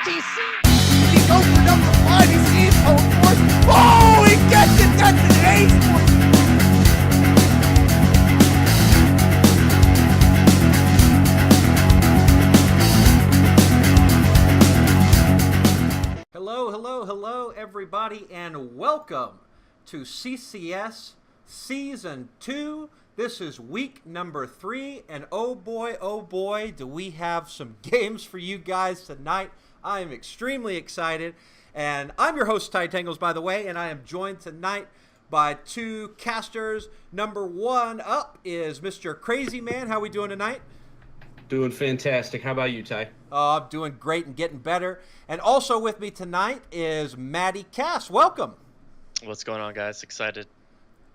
DC. He goes for number 5. He sees home force. Oh, he gets it. That's an ace. Hello, everybody, and welcome to CCS Season 2. This is week number 3, and oh boy, do we have some games for you guys tonight. I am extremely excited, and I'm your host, Ty Tangles, by the way, and I am joined tonight by two casters. Number 1 up is Mr. Crazy Man. How are we doing tonight? Doing fantastic. How about you, Ty? I'm doing great and getting better. And also with me tonight is Maddie Cass. Welcome. What's going on, guys? Excited.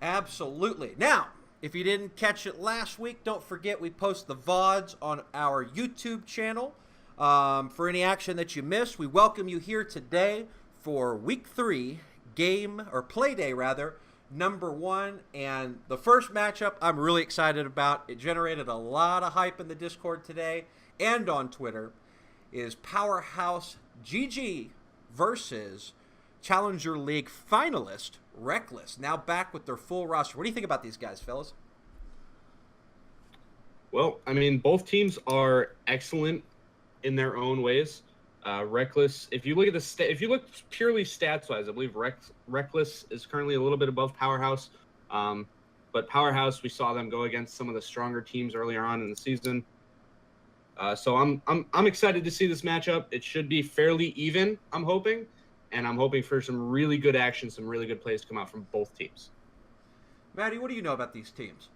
Absolutely. Now, if you didn't catch it last week, don't forget we post the VODs on our YouTube channel. For any action that you missed, we welcome you here today for week 3, play day rather, number 1. And the first matchup I'm really excited about, it generated a lot of hype in the Discord today and on Twitter, is Powerhaus GG versus Challenger League finalist Reckless, now back with their full roster. What do you think about these guys, fellas? Well, I mean, both teams are excellent in their own ways. Reckless, if you look at if you look purely stats-wise, I believe Reckless is currently a little bit above Powerhaus. But Powerhaus, we saw them go against some of the stronger teams earlier on in the season. So I'm excited to see this matchup. It should be fairly even, I'm hoping, and I'm hoping for some really good action, some really good plays to come out from both teams. Maddie, what do you know about these teams?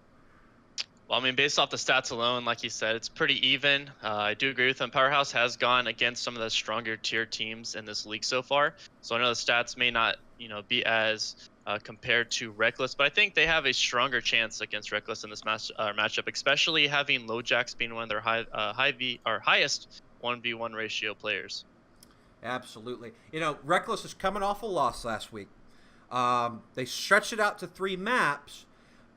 Well, I mean, based off the stats alone, like you said, it's pretty even. I do agree with them. Powerhaus has gone against some of the stronger tier teams in this league so far. So I know the stats may not, be as compared to Reckless, but I think they have a stronger chance against Reckless in this matchup, especially having LoJax being one of their highest 1v1 ratio players. Absolutely. Reckless is coming off a loss last week. They stretched it out to 3 maps,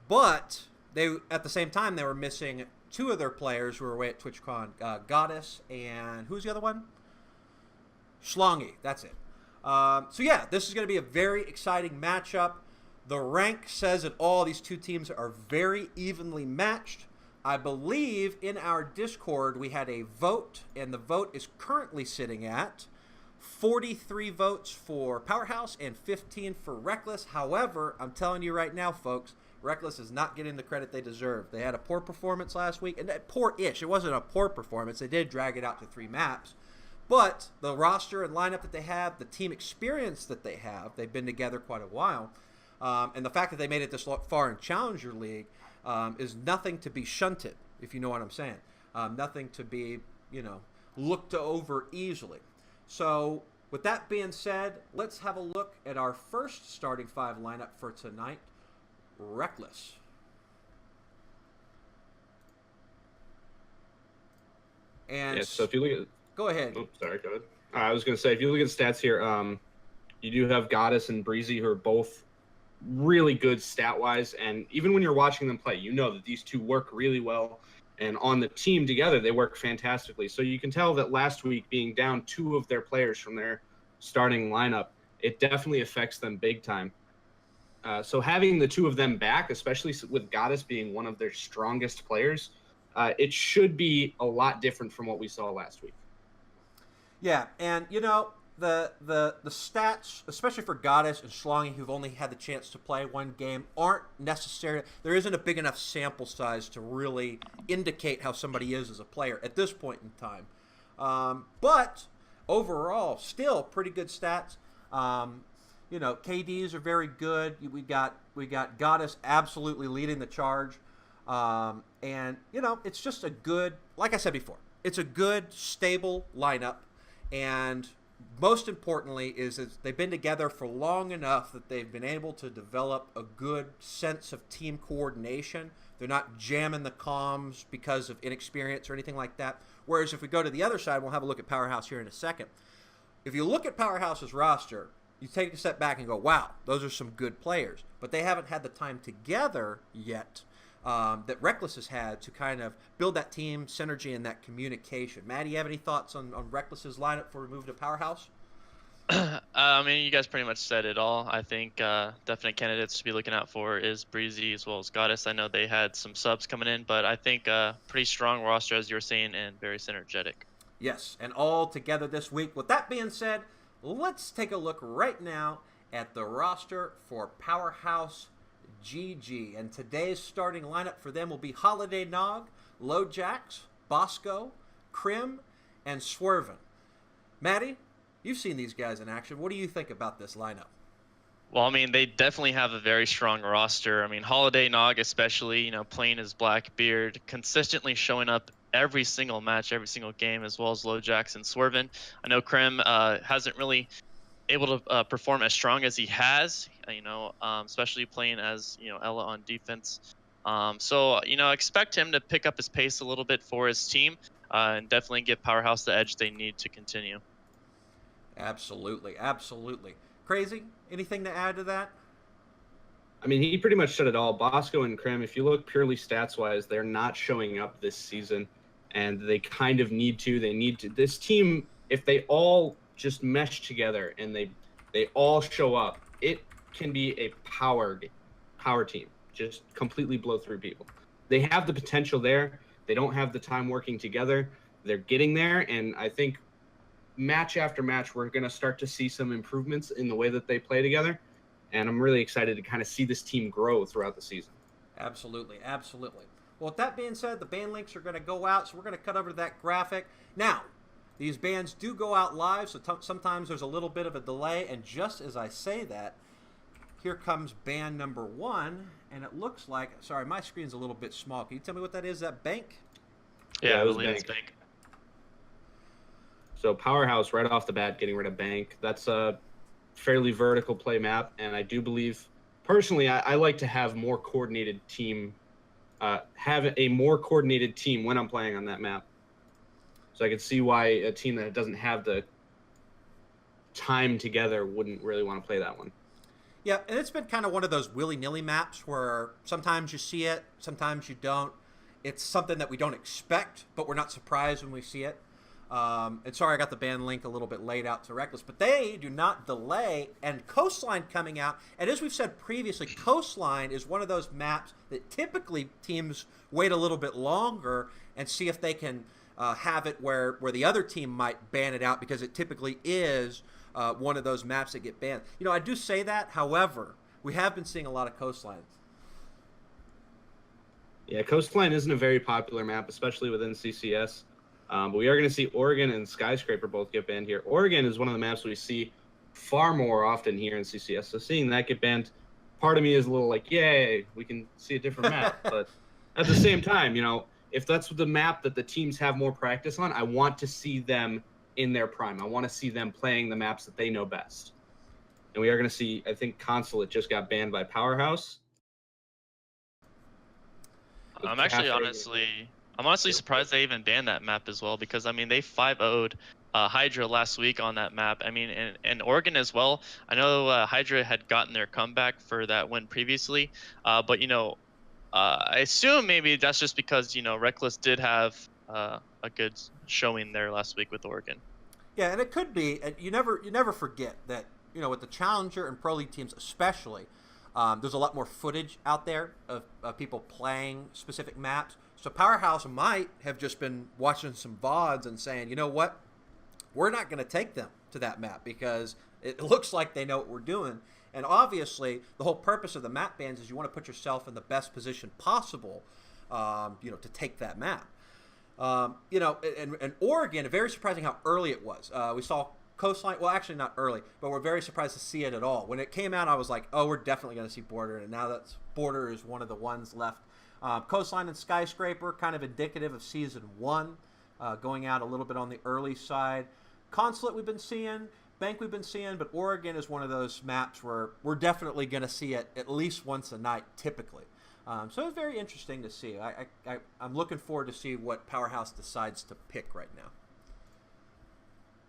but they at the same time they were missing 2 of their players who were away at TwitchCon, Goddess and who's the other one? Schlongy. That's it. So yeah, this is going to be a very exciting matchup. The rank says it all. These two teams are very evenly matched. I believe in our Discord we had a vote, and the vote is currently sitting at 43 votes for Powerhaus and 15 for Reckless. However, I'm telling you right now, folks, Reckless is not getting the credit they deserve. They had a poor performance last week, and poor-ish. It wasn't a poor performance. They did drag it out to 3 maps. But the roster and lineup that they have, the team experience that they have, they've been together quite a while, and the fact that they made it this far in Challenger League is nothing to be shunted, if you know what I'm saying. Nothing to be, looked over easily. So with that being said, let's have a look at our first starting 5 lineup for tonight. Reckless. And so if you look at... Go ahead. Oh, sorry, go ahead. I was going to say, if you look at the stats here, you do have Goddess and Breezy, who are both really good stat-wise, and even when you're watching them play, you know that these two work really well, and on the team together, they work fantastically. So you can tell that last week, being down 2 of their players from their starting lineup, it definitely affects them big time. So having the 2 of them back, especially with Goddess being one of their strongest players, it should be a lot different from what we saw last week. Yeah, and the stats, especially for Goddess and Schlongy, who've only had the chance to play 1 game, aren't necessary. There isn't a big enough sample size to really indicate how somebody is as a player at this point in time. But overall, still pretty good stats. KDs are very good. We got Goddess absolutely leading the charge, and it's just a good, like I said before, it's a good stable lineup. And most importantly is they've been together for long enough that they've been able to develop a good sense of team coordination. They're not jamming the comms because of inexperience or anything like that. Whereas if we go to the other side, we'll have a look at Powerhaus here in a second. If you look at Powerhaus's roster, you take a step back and go, wow, those are some good players. But they haven't had the time together yet that Reckless has had to kind of build that team synergy and that communication. Matt, do you have any thoughts on Reckless's lineup before we move to Powerhouse? I mean, you guys pretty much said it all. I think definite candidates to be looking out for is Breezy as well as Goddess. I know they had some subs coming in, but I think pretty strong roster, as you were saying, and very synergetic. Yes, and all together this week. With that being said, let's take a look right now at the roster for Powerhouse GG. And today's starting lineup for them will be Holiday Nog, Lojax, Bosco, Krim, and Swervin. Maddie, you've seen these guys in action. What do you think about this lineup? Well, I mean, they definitely have a very strong roster. I mean, Holiday Nog especially, playing his Blackbeard, consistently showing up every single match, every single game, as well as Lojax and Swervin. I know Krim hasn't really able to perform as strong as he has, especially playing as, Ella on defense. So, expect him to pick up his pace a little bit for his team and definitely give Powerhouse the edge they need to continue. Absolutely, absolutely. Crazy, anything to add to that? I mean, he pretty much said it all. Bosco and Krim, if you look purely stats-wise, they're not showing up this season, and they kind of need to. They need to. This team, if they all just mesh together and they all show up, it can be a power team. Just completely blow through people. They have the potential there. They don't have the time working together. They're getting there, and I think match after match, we're going to start to see some improvements in the way that they play together. And I'm really excited to kind of see this team grow throughout the season. Absolutely, absolutely. Well, with that being said, the band links are going to go out, so we're going to cut over to that graphic. Now, these bands do go out live, so sometimes there's a little bit of a delay. And just as I say that, here comes band number 1, and it looks like, sorry, my screen's a little bit small. Can you tell me what that is, that Bank? Yeah, it was Bank. Bank. So Powerhouse right off the bat getting rid of Bank. That's a fairly vertical play map, and I do believe, personally, I like to have more coordinated team, have a more coordinated team when I'm playing on that map. So I could see why a team that doesn't have the time together wouldn't really want to play that one. Yeah, and it's been kind of one of those willy-nilly maps where sometimes you see it, sometimes you don't. It's something that we don't expect, but we're not surprised when we see it. And sorry, I got the band link a little bit late out to Reckless, but they do not delay. And Coastline coming out, and as we've said previously, Coastline is one of those maps that typically teams wait a little bit longer and see if they can have it where the other team might ban it out, because it typically is one of those maps that get banned. I do say that, however, we have been seeing a lot of Coastlines. Yeah, Coastline isn't a very popular map, especially within CCS. But we are going to see Oregon and Skyscraper both get banned here. Oregon is one of the maps we see far more often here in CCS. So seeing that get banned, part of me is a little like, yay, we can see a different map. But at the same time, if that's the map that the teams have more practice on, I want to see them in their prime. I want to see them playing the maps that they know best. And we are going to see, I think Consulate just got banned by Powerhouse. I'm honestly surprised they even banned that map as well, because I mean they 5-0'd Hydra last week on that map. I mean, and Oregon as well. I know Hydra had gotten their comeback for that win previously, but I assume maybe that's just because Reckless did have a good showing there last week with Oregon. Yeah, and it could be. And you never forget that with the Challenger and Pro League teams especially, there's a lot more footage out there of people playing specific maps. So Powerhouse might have just been watching some VODs and saying, you know what, we're not going to take them to that map because it looks like they know what we're doing. And obviously, the whole purpose of the map bans is you want to put yourself in the best position possible, to take that map. And Oregon, very surprising how early it was. We saw Coastline, well, actually not early, but we're very surprised to see it at all. When it came out, I was like, oh, we're definitely going to see Border, and now that Border is one of the ones left. Coastline and Skyscraper, kind of indicative of Season 1, going out a little bit on the early side. Consulate we've been seeing, Bank we've been seeing, but Oregon is one of those maps where we're definitely going to see it at least once a night, typically. So it's very interesting to see. I'm looking forward to see what Powerhouse decides to pick right now.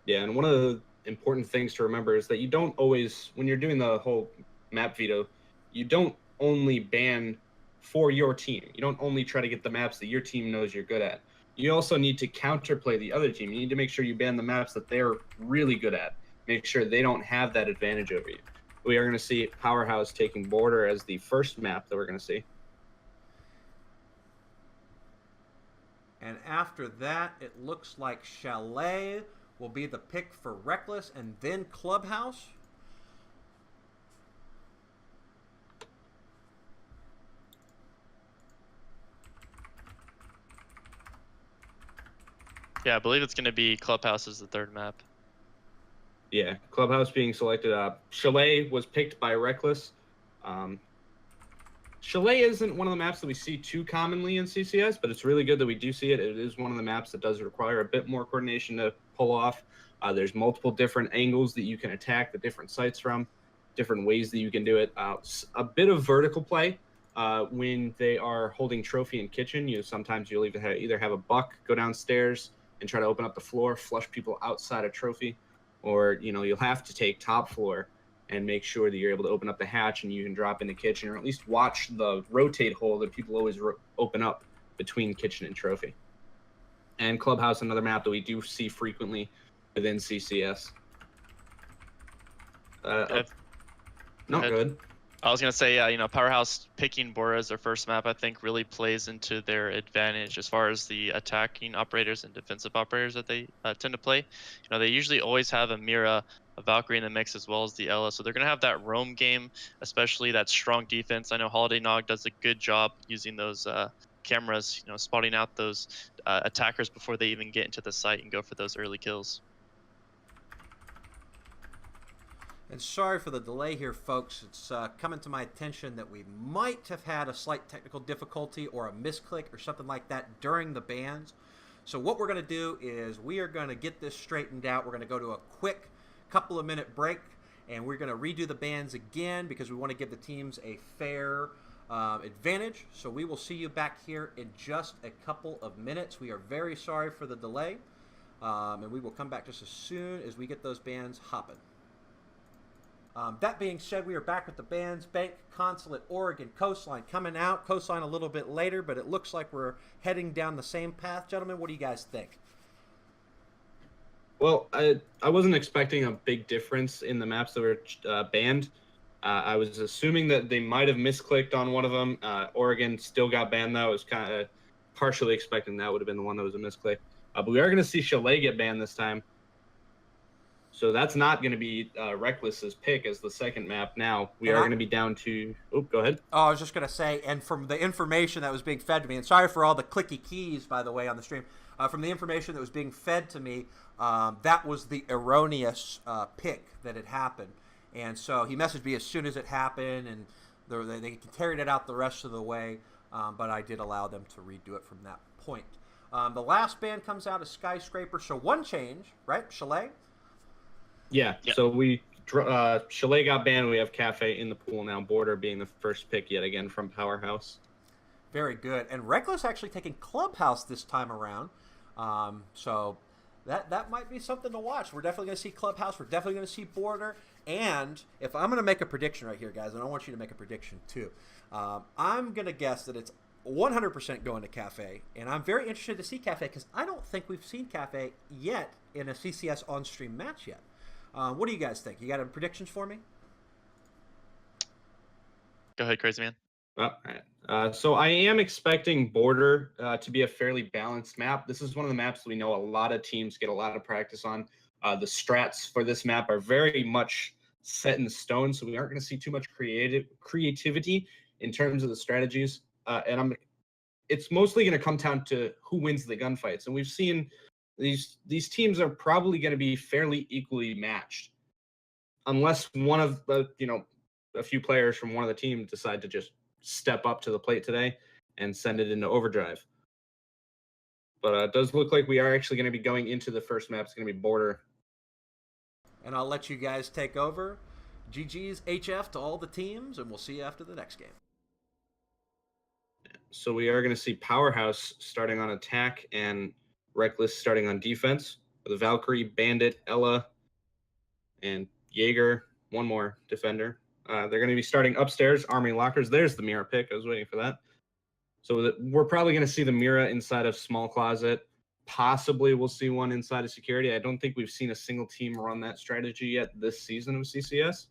Yeah, and one of the important things to remember is that you don't always, when you're doing the whole map veto, you don't only ban for your team. You don't only try to get the maps that your team knows you're good at. You also need to counterplay the other team. You need to make sure you ban the maps that they're really good at. Make sure they don't have that advantage over you. We are going to see Powerhaus taking Border as the first map that we're going to see. And after that, it looks like Chalet will be the pick for Reckless, and then Clubhouse. Yeah, I believe it's going to be Clubhouse as the third map. Yeah, Clubhouse being selected. Chalet was picked by Reckless. Chalet isn't one of the maps that we see too commonly in CCS, but it's really good that we do see it. It is one of the maps that does require a bit more coordination to pull off. There's multiple different angles that you can attack the different sites from, different ways that you can do it. A bit of vertical play when they are holding trophy in kitchen. Sometimes you'll either have a buck go downstairs and try to open up the floor, flush people outside a trophy, or you'll have to take top floor and make sure that you're able to open up the hatch and you can drop into kitchen, or at least watch the rotate hole that people always open up between kitchen and trophy. And Clubhouse, another map that we do see frequently within CCS. No, good. I was going to say, Powerhaus picking Bora as their first map, I think, really plays into their advantage as far as the attacking operators and defensive operators that they tend to play. They usually always have a Mira, a Valkyrie in the mix, as well as the Ella. So they're going to have that roam game, especially that strong defense. I know Holiday Nog does a good job using those cameras, spotting out those attackers before they even get into the site and go for those early kills. And sorry for the delay here, folks. It's coming to my attention that we might have had a slight technical difficulty or a misclick or something like that during the bans. So what we're going to do is we are going to get this straightened out. We're going to go to a quick couple of minute break, and we're going to redo the bans again because we want to give the teams a fair advantage. So we will see you back here in just a couple of minutes. We are very sorry for the delay, and we will come back just as soon as we get those bans hopping. That being said, we are back with the bans. Bank, Consulate, Oregon, Coastline coming out. Coastline a little bit later, but it looks like we're heading down the same path. Gentlemen, what do you guys think? Well, I wasn't expecting a big difference in the maps that were banned. I was assuming that they might have misclicked on one of them. Oregon still got banned, though. I was kind of partially expecting that would have been the one that was a misclick. But we are going to see Chalet get banned this time. So that's not going to be Reckless's pick as the second map now. We are going to be down to... Oh, go ahead. Oh, I was just going to say, and from the information that was being fed to me, and sorry for all the clicky keys, by the way, on the stream. From the information that was being fed to me, that was the erroneous pick that had happened. And so he messaged me as soon as it happened, and they carried it out the rest of the way, but I did allow them to redo it from that point. The last ban comes out as Skyscraper, so one change, right? Chalet? Yeah, so Chalet got banned. We have Cafe in the pool now. Border being the first pick yet again from Powerhaus. Very good. And Reckless actually taking Clubhouse this time around. So that might be something to watch. We're definitely going to see Clubhouse. We're definitely going to see Border. And if I'm going to make a prediction right here, guys, and I want you to make a prediction too, I'm going to guess that it's 100% going to Cafe. And I'm very interested to see Cafe because I don't think we've seen Cafe yet in a CCS on-stream match yet. What do you guys think? You got any predictions for me? Go ahead, Crazy Man. All right. So I am expecting Border to be a fairly balanced map. This is one of the maps that we know a lot of teams get a lot of practice on. The strats for this map are very much set in stone, so we aren't going to see too much creativity in terms of the strategies. It's mostly going to come down to who wins the gunfights. And we've seen these teams are probably going to be fairly equally matched, unless one of the a few players from one of the team decide to just step up to the plate today and send it into overdrive. But it does look like we are actually going to be going into the first map. It's going to be Border. And I'll let you guys take over. GG's HF to all the teams, and we'll see you after the next game. So we are going to see Powerhaus starting on attack and Reckless starting on defense. The Valkyrie, Bandit, Ella, and Jaeger, one more defender. They're going to be starting upstairs, arming lockers. There's the mirror pick. I was waiting for that. So we're probably going to see the Mira inside of small closet. Possibly we'll see one inside of security. I don't think we've seen a single team run that strategy yet this season of CCS.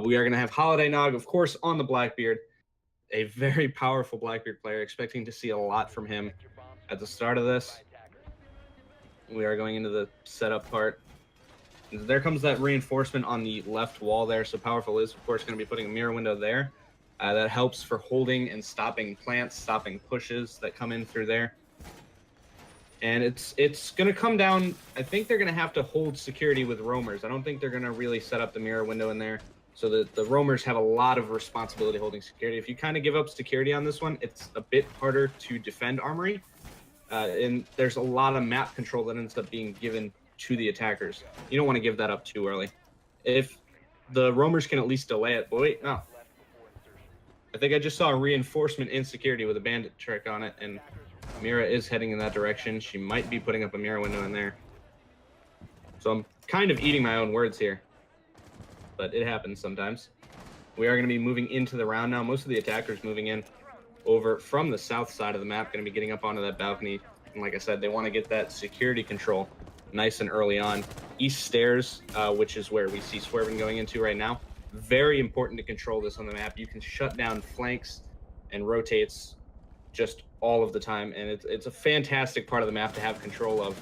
We are going to have Holiday Nog, of course, on the Blackbeard. A very powerful Blackbeard player, expecting to see a lot from him at the start of this. We are going into the setup part. There comes that reinforcement on the left wall there. So Powerful is, of course, going to be putting a mirror window there. That helps for holding and stopping plants, stopping pushes that come in through there. And it's going to come down. I think they're going to have to hold security with roamers. I don't think they're going to really set up the mirror window in there. So the roamers have a lot of responsibility holding security. If you kind of give up security on this one, it's a bit harder to defend Armory. And there's a lot of map control that ends up being given to the attackers. You don't want to give that up too early. If the roamers can at least delay it. But wait, no. I think I just saw a reinforcement in security with a bandit trick on it, and Mira is heading in that direction. She might be putting up a mirror window in there. So I'm kind of eating my own words here. But it happens sometimes. We are going to be moving into the round now. Most of the attackers moving in over from the south side of the map, going to be getting up onto that balcony. And like I said, they want to get that security control nice and early on. East stairs, which is where we see Swervin going into right now. Very important to control this on the map. You can shut down flanks and rotates just all of the time. And it's a fantastic part of the map to have control of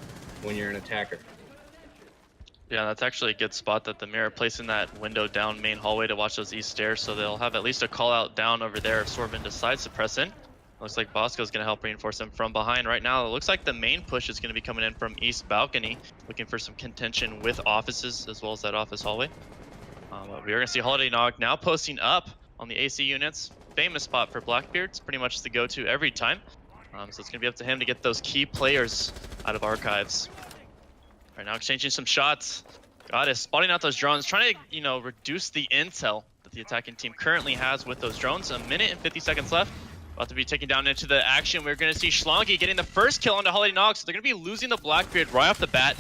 when you're an attacker. Yeah, that's actually a good spot that the Mirror placing that window down main hallway to watch those east stairs, so they'll have at least a call out down over there if Swervin decides to press in. Looks like Bosco's going to help reinforce them from behind. Right now, it looks like the main push is going to be coming in from east balcony, looking for some contention with offices as well as that office hallway. We are going to see Holiday Nog now posting up on the AC units. Famous spot for Blackbeard. It's pretty much the go-to every time. So it's going to be up to him to get those key players out of archives. Right now, exchanging some shots. Goddess spotting out those drones, trying to, reduce the intel that the attacking team currently has with those drones. 1 minute and 50 seconds left. About to be taken down into the action. We're going to see Schlongi getting the first kill onto Holiday Nog, so they're going to be losing the Blackbeard right off the bat.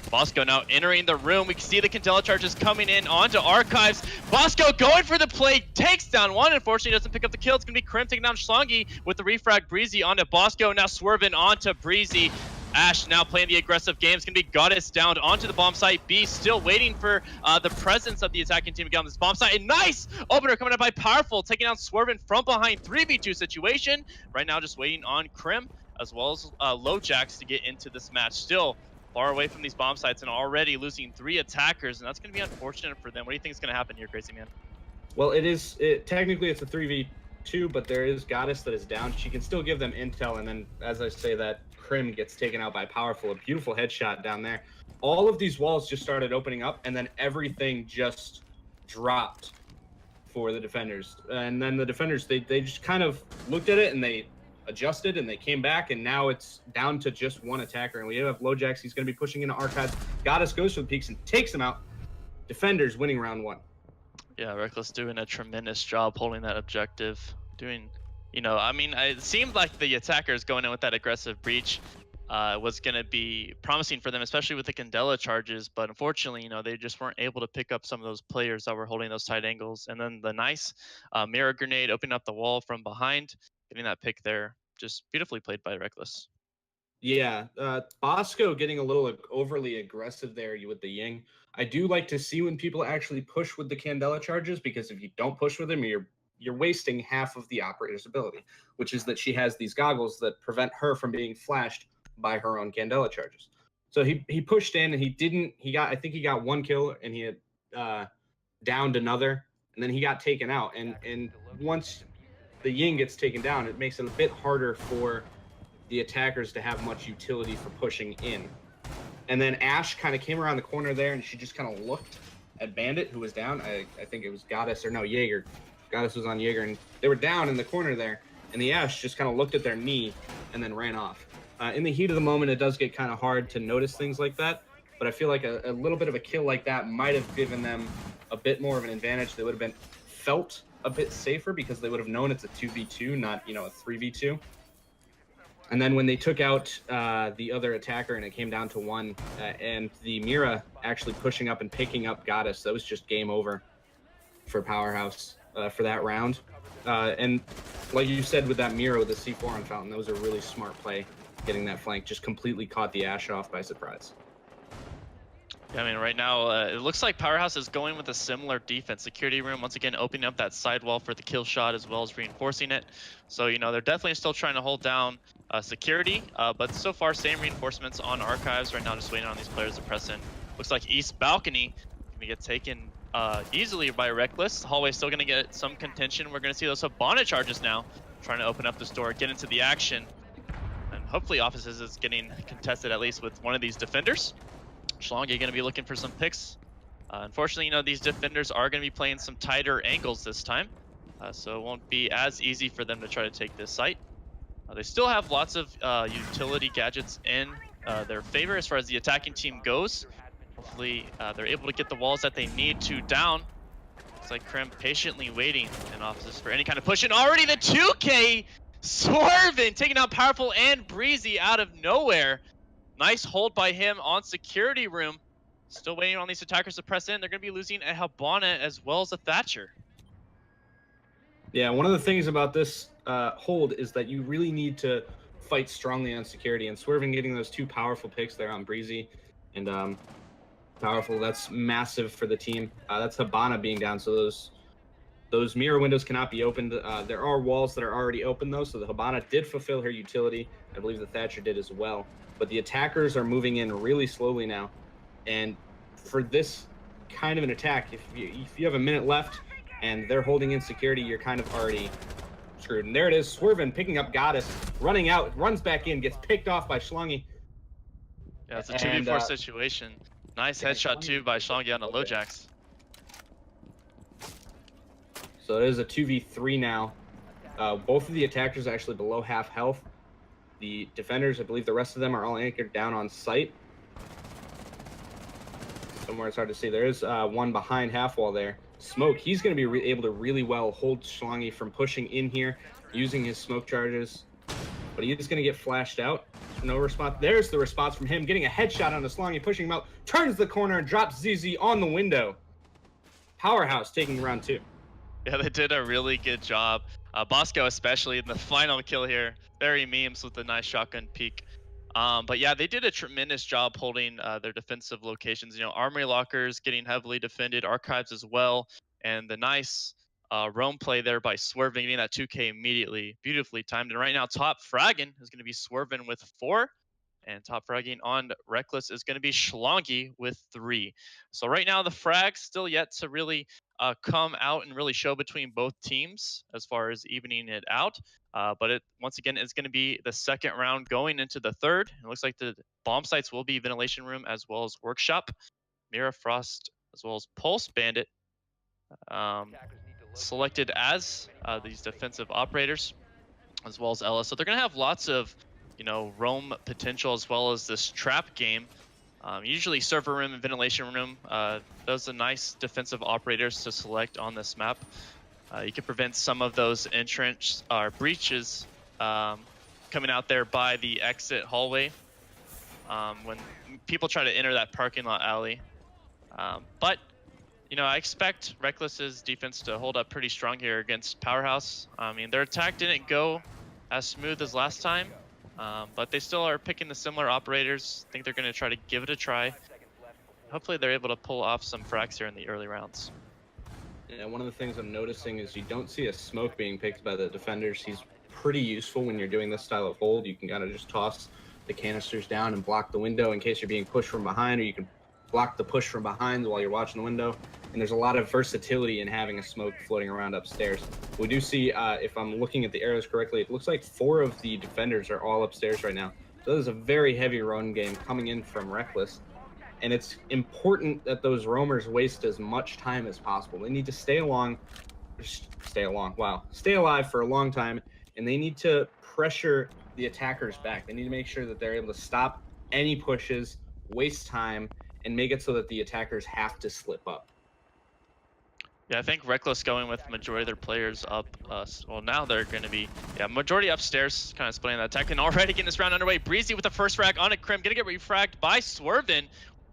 Bosco now entering the room. We can see the Candela charges coming in onto Archives. Bosco going for the play, takes down one. Unfortunately, doesn't pick up the kill. It's going to be Krim taking down Schlongi with the refrag. Breezy onto Bosco, now swerving onto Breezy. Ash now playing the aggressive game. It's going to be Goddess down onto the bomb site. B still waiting for the presence of the attacking team to get on this bomb site. And nice opener coming up by Powerful, taking down Swervin from behind. 3v2 situation. Right now just waiting on Krim as well as Lowjacks to get into this match. Still far away from these bomb sites and already losing 3 attackers. And that's going to be unfortunate for them. What do you think is going to happen here, Crazy Man? Well, technically it's a 3v2, but there is Goddess that is down. She can still give them intel, and then as I say that, Krim gets taken out by Powerful. A beautiful headshot down there. All of these walls just started opening up, and then everything just dropped for the defenders. And then the defenders, they just kind of looked at it and they adjusted and they came back, and now it's down to just one attacker. And we have Lowjacks. He's going to be pushing into Archives. Goddess goes for the peaks and takes him out. Defenders winning round 1. Yeah, Reckless doing a tremendous job holding that objective. It seemed like the attackers going in with that aggressive breach was going to be promising for them, especially with the Candela charges. But unfortunately, they just weren't able to pick up some of those players that were holding those tight angles. And then the nice mirror grenade opening up the wall from behind, getting that pick there. Just beautifully played by Reckless. Yeah, Bosco getting a little overly aggressive there with the Ying. I do like to see when people actually push with the Candela charges, because if you don't push with them, you're wasting half of the operator's ability, which is that she has these goggles that prevent her from being flashed by her own Candela charges. So he pushed in and I think he got 1 kill, and he had downed another, and then he got taken out. And once the Ying gets taken down, it makes it a bit harder for the attackers to have much utility for pushing in. And then Ash kind of came around the corner there, and she just kind of looked at Bandit, who was down. I think it was Goddess, or no, Jaeger. Goddess was on Jaeger, and they were down in the corner there, and the Ash just kind of looked at their knee and then ran off. In the heat of the moment, it does get kind of hard to notice things like that, but I feel like a little bit of a kill like that might have given them a bit more of an advantage. They would have felt a bit safer because they would have known it's a 2v2, not a 3v2. And then when they took out the other attacker and it came down to 1, and the Mira actually pushing up and picking up Goddess, that was just game over for Powerhaus. for that round. And like you said with that Miro, the C4 on Fountain, that was a really smart play. Getting that flank just completely caught the Ash off by surprise. Yeah, I mean, right now, it looks like Powerhaus is going with a similar defense. Security room, once again, opening up that sidewall for the kill shot as well as reinforcing it. So, you know, they're definitely still trying to hold down security, but so far, same reinforcements on Archives. Right now, just waiting on these players to press in. Looks like East Balcony going to get taken easily by Reckless. The hallway still going to get some contention. We're going to see those Habana charges now, trying to open up this door, get into the action. And hopefully Offices is getting contested at least with one of these defenders. Schlongi going to be looking for some picks. Unfortunately, you know, these defenders are going to be playing some tighter angles this time. So it won't be as easy for them to try to take this site. They still have lots of utility gadgets in their favor as far as the attacking team goes. Hopefully they're able to get the walls that they need to down. It's like Krim patiently waiting in Offices for any kind of push. And already the 2K swerving, taking out Powerful and Breezy out of nowhere. Nice hold by him on security room. Still waiting on these attackers to press in. They're going to be losing a Habana as well as a Thatcher. Yeah, one of the things about this hold is that you really need to fight strongly on security. And Swerving getting those 2 powerful picks there on Breezy and Powerful, that's massive for the team. That's Habana being down, so those mirror windows cannot be opened. There are walls that are already open, though, so the Habana did fulfill her utility. I believe the Thatcher did as well. But the attackers are moving in really slowly now. And for this kind of an attack, if you have a minute left and they're holding in security, you're kind of already screwed. And there it is, Swervin picking up Goddess, running out, runs back in, gets picked off by Schlongi. Yeah, it's a 2v4 situation. Nice headshot, too, by Schlongi on the low jacks. So it is a 2v3 now. Both of the attackers are actually below half health. The defenders, I believe the rest of them are all anchored down on site. Somewhere it's hard to see. There is one behind half wall there. Smoke, he's going to be able to really well hold Schlongi from pushing in here, using his smoke charges. But he is going to get flashed out. No response. There's the response from him, getting a headshot on the Schlongi, pushing him out, turns the corner and drops ZZ on the window. Powerhaus taking round 2. Yeah, they did a really good job. Bosco especially in the final kill here. Very memes with the nice shotgun peek. But yeah, they did a tremendous job holding their defensive locations. You know, armory lockers getting heavily defended, Archives as well. And the nice roam play there by Swerving, getting that 2K immediately. Beautifully timed. And right now, top fragging is going to be Swerving with 4. And top fragging on Reckless is going to be Schlongi with 3. So right now, the frag still yet to really come out and really show between both teams as far as evening it out. But it once again is going to be the second round going into the third. It looks like the bomb sites will be Ventilation Room as well as Workshop, Mira Frost as well as Pulse Bandit selected as these defensive operators as well as Ella. So they're going to have lots of, you know, roam potential as well as this trap game. Usually server room and ventilation room, those are nice defensive operators to select on this map. You can prevent some of those entrance or breaches coming out there by the exit hallway when people try to enter that parking lot alley. But, you know, I expect Reckless's defense to hold up pretty strong here against Powerhaus. I mean, their attack didn't go as smooth as last time. But they still are picking the similar operators. I think they're going to try to give it a try. Hopefully they're able to pull off some frags here in the early rounds. Yeah, one of the things I'm noticing is you don't see a smoke being picked by the defenders. He's pretty useful when you're doing this style of hold. You can kind of just toss the canisters down and block the window in case you're being pushed from behind, or you can block the push from behind while you're watching the window. And there's a lot of versatility in having a smoke floating around upstairs. We do see, if I'm looking at the arrows correctly, it looks like 4 of the defenders are all upstairs right now. So there's a very heavy run game coming in from Reckless. And it's important that those roamers waste as much time as possible. They need to stay alive for a long time, and they need to pressure the attackers back. They need to make sure that they're able to stop any pushes, waste time, and make it so that the attackers have to slip up. Yeah, I think Reckless going with majority of their players up. Well, now they're going to be, majority upstairs, kind of splitting that attack. And already getting this round underway. Breezy with the first frag on it. Krim going to get refragged by Swervin.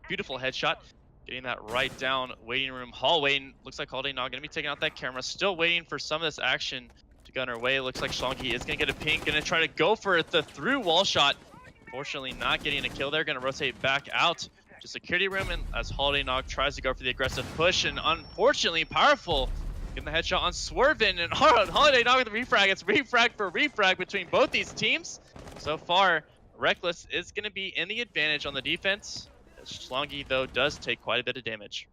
Beautiful headshot. getting that right down. Waiting room hallway. And looks like Holiday not going to be taking out that camera. Still waiting for some of this action to go on her way. Looks like Shlongi is going to get a ping. Going to try to go for it. The through wall shot. Fortunately, not getting a kill there. Going to rotate back out to security room. And as Holiday Nog tries to go for the aggressive push. And unfortunately, Powerful getting the headshot on Swervin. And Holiday Nog with the refrag. It's refrag for refrag between both these teams. So far, Reckless is going to be in the advantage on the defense. Shlongi, though, does take quite a bit of damage.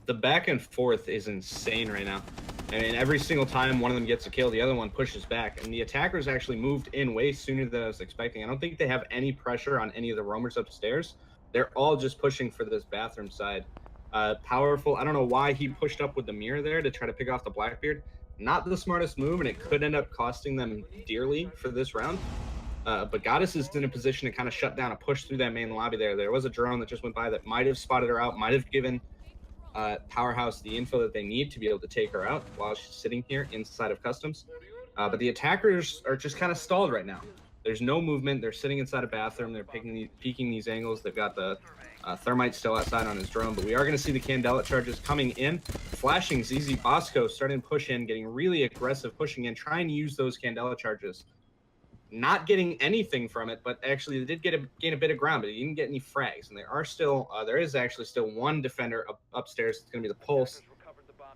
The back and forth is insane right now. I mean, every single time one of them gets a kill, the other one pushes back. And the attackers actually moved in way sooner than I was expecting. I don't think they have any pressure on any of the roamers upstairs. They're all just pushing for this bathroom side. Powerful, I don't know why he pushed up with the mirror there to try to pick off the Blackbeard. Not the smartest move, and it could end up costing them dearly for this round. But Goddess is in a position to kind of shut down a push through that main lobby there. There was a drone that just went by that might have spotted her out, might have given Powerhaus the info that they need to be able to take her out while she's sitting here inside of customs. But the attackers are just kind of stalled right now. There's no movement. They're sitting inside a bathroom. They're peeking these angles. They've got the Thermite still outside on his drone. But we are going to see the Candela charges coming in. Flashing ZZ Bosco starting to push in, getting really aggressive, pushing in, trying to use those Candela charges. Not getting anything from it, but actually they did gain a bit of ground, but he didn't get any frags. And there is actually still one defender upstairs. It's going to be the Pulse.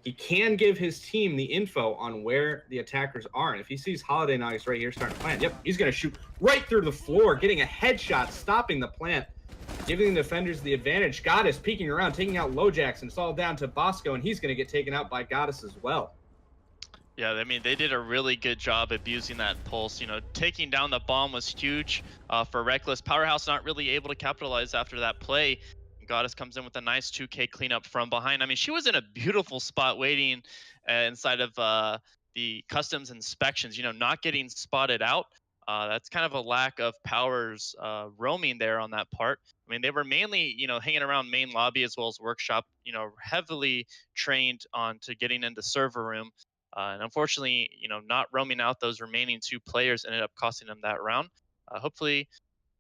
He can give his team the info on where the attackers are. And if he sees Holiday Nogs right here starting to plant, yep, he's going to shoot right through the floor, getting a headshot, stopping the plant, giving the defenders the advantage. Goddess peeking around, taking out Lojax, and it's all down to Bosco, and he's going to get taken out by Goddess as well. Yeah, I mean, they did a really good job abusing that pulse. You know, taking down the bomb was huge for Reckless. Powerhaus not really able to capitalize after that play. Goddess comes in with a nice 2K cleanup from behind. I mean, she was in a beautiful spot waiting inside of the customs inspections, you know, not getting spotted out. That's kind of a lack of Power's roaming there on that part. I mean, they were mainly, you know, hanging around main lobby as well as workshop, you know, heavily trained on to getting into server room. And unfortunately, you know, not roaming out those remaining two players ended up costing them that round. Hopefully,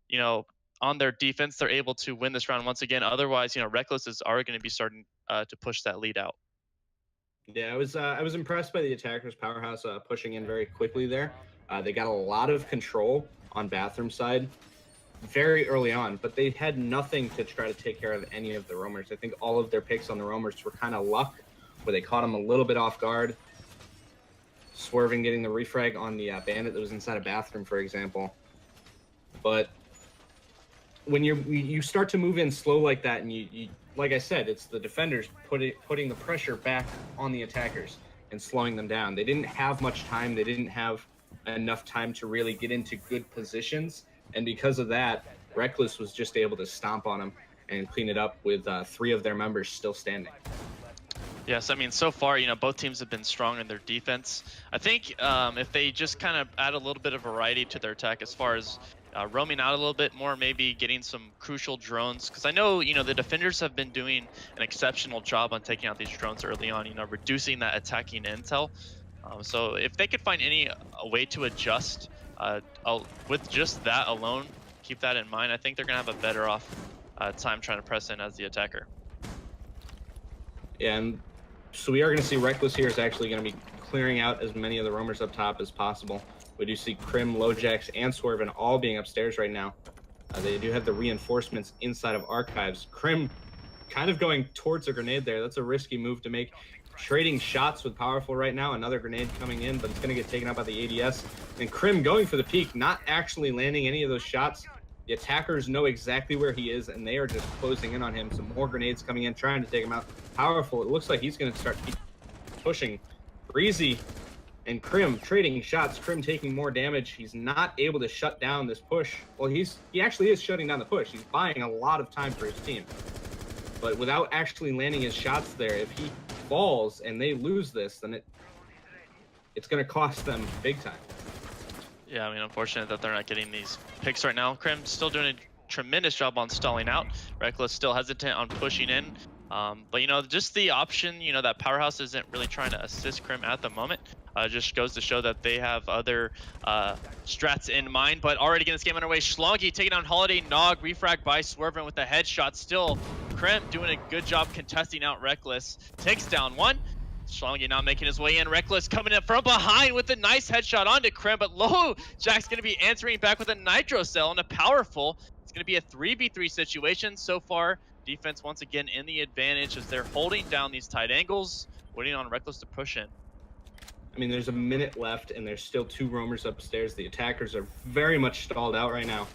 you know, on their defense, they're able to win this round once again. Otherwise, you know, Reckless are going to be starting to push that lead out. Yeah, I was impressed by the attackers. Powerhaus pushing in very quickly there. They got a lot of control on bathroom side very early on, but they had nothing to try to take care of any of the roamers. I think all of their picks on the roamers were kind of luck, where they caught them a little bit off guard. Swerving getting the refrag on the bandit that was inside a bathroom, for example. But when you start to move in slow like that, and you like I said, it's the defenders putting the pressure back on the attackers and slowing them down. They didn't have much time. They didn't have enough time to really get into good positions, and because of that, Reckless was just able to stomp on them and clean it up with 3 of their members still standing. Yes, I mean, so far, you know, both teams have been strong in their defense. I think if they just kind of add a little bit of variety to their attack as far as roaming out a little bit more, maybe getting some crucial drones, because I know, you know, the defenders have been doing an exceptional job on taking out these drones early on, you know, reducing that attacking intel. So if they could find any way to adjust with just that alone, keep that in mind, I think they're going to have a better off time trying to press in as the attacker. Yeah, and so we are going to see Reckless here is actually going to be clearing out as many of the roamers up top as possible. We do see Crim, Lojax, and Swervin all being upstairs right now. They do have the reinforcements inside of Archives. Crim kind of going towards a grenade there. That's a risky move to make. Trading shots with Powerful right now. Another grenade coming in, but it's going to get taken out by the ADS. And Crim going for the peak, not actually landing any of those shots. The attackers know exactly where he is, and they are just closing in on him. Some more grenades coming in, trying to take him out. Powerful, it looks like he's going to start pushing. Breezy and Crim trading shots. Crim taking more damage. He's not able to shut down this push. Well, he actually is shutting down the push. He's buying a lot of time for his team. But without actually landing his shots there, if he falls and they lose this, then it's going to cost them big time. Yeah, I mean, unfortunate that they're not getting these picks right now. Crim still doing a tremendous job on stalling out. Reckless still hesitant on pushing in. But, you know, just the option, you know, that Powerhaus isn't really trying to assist Crim at the moment. Just goes to show that they have other strats in mind. But already getting this game underway. Shlongi taking down Holiday Nog. Refrag by Swervin with the headshot. Still Krim doing a good job contesting out Reckless. Takes down one. Schlongi now making his way in. Reckless coming in from behind with a nice headshot onto Krim, but Low Jack's going to be answering back with a Nitro Cell and a powerful. It's going to be a 3v3 situation so far. Defense once again in the advantage as they're holding down these tight angles, waiting on Reckless to push in. I mean, there's a minute left, and there's still 2 roamers upstairs. The attackers are very much stalled out right now.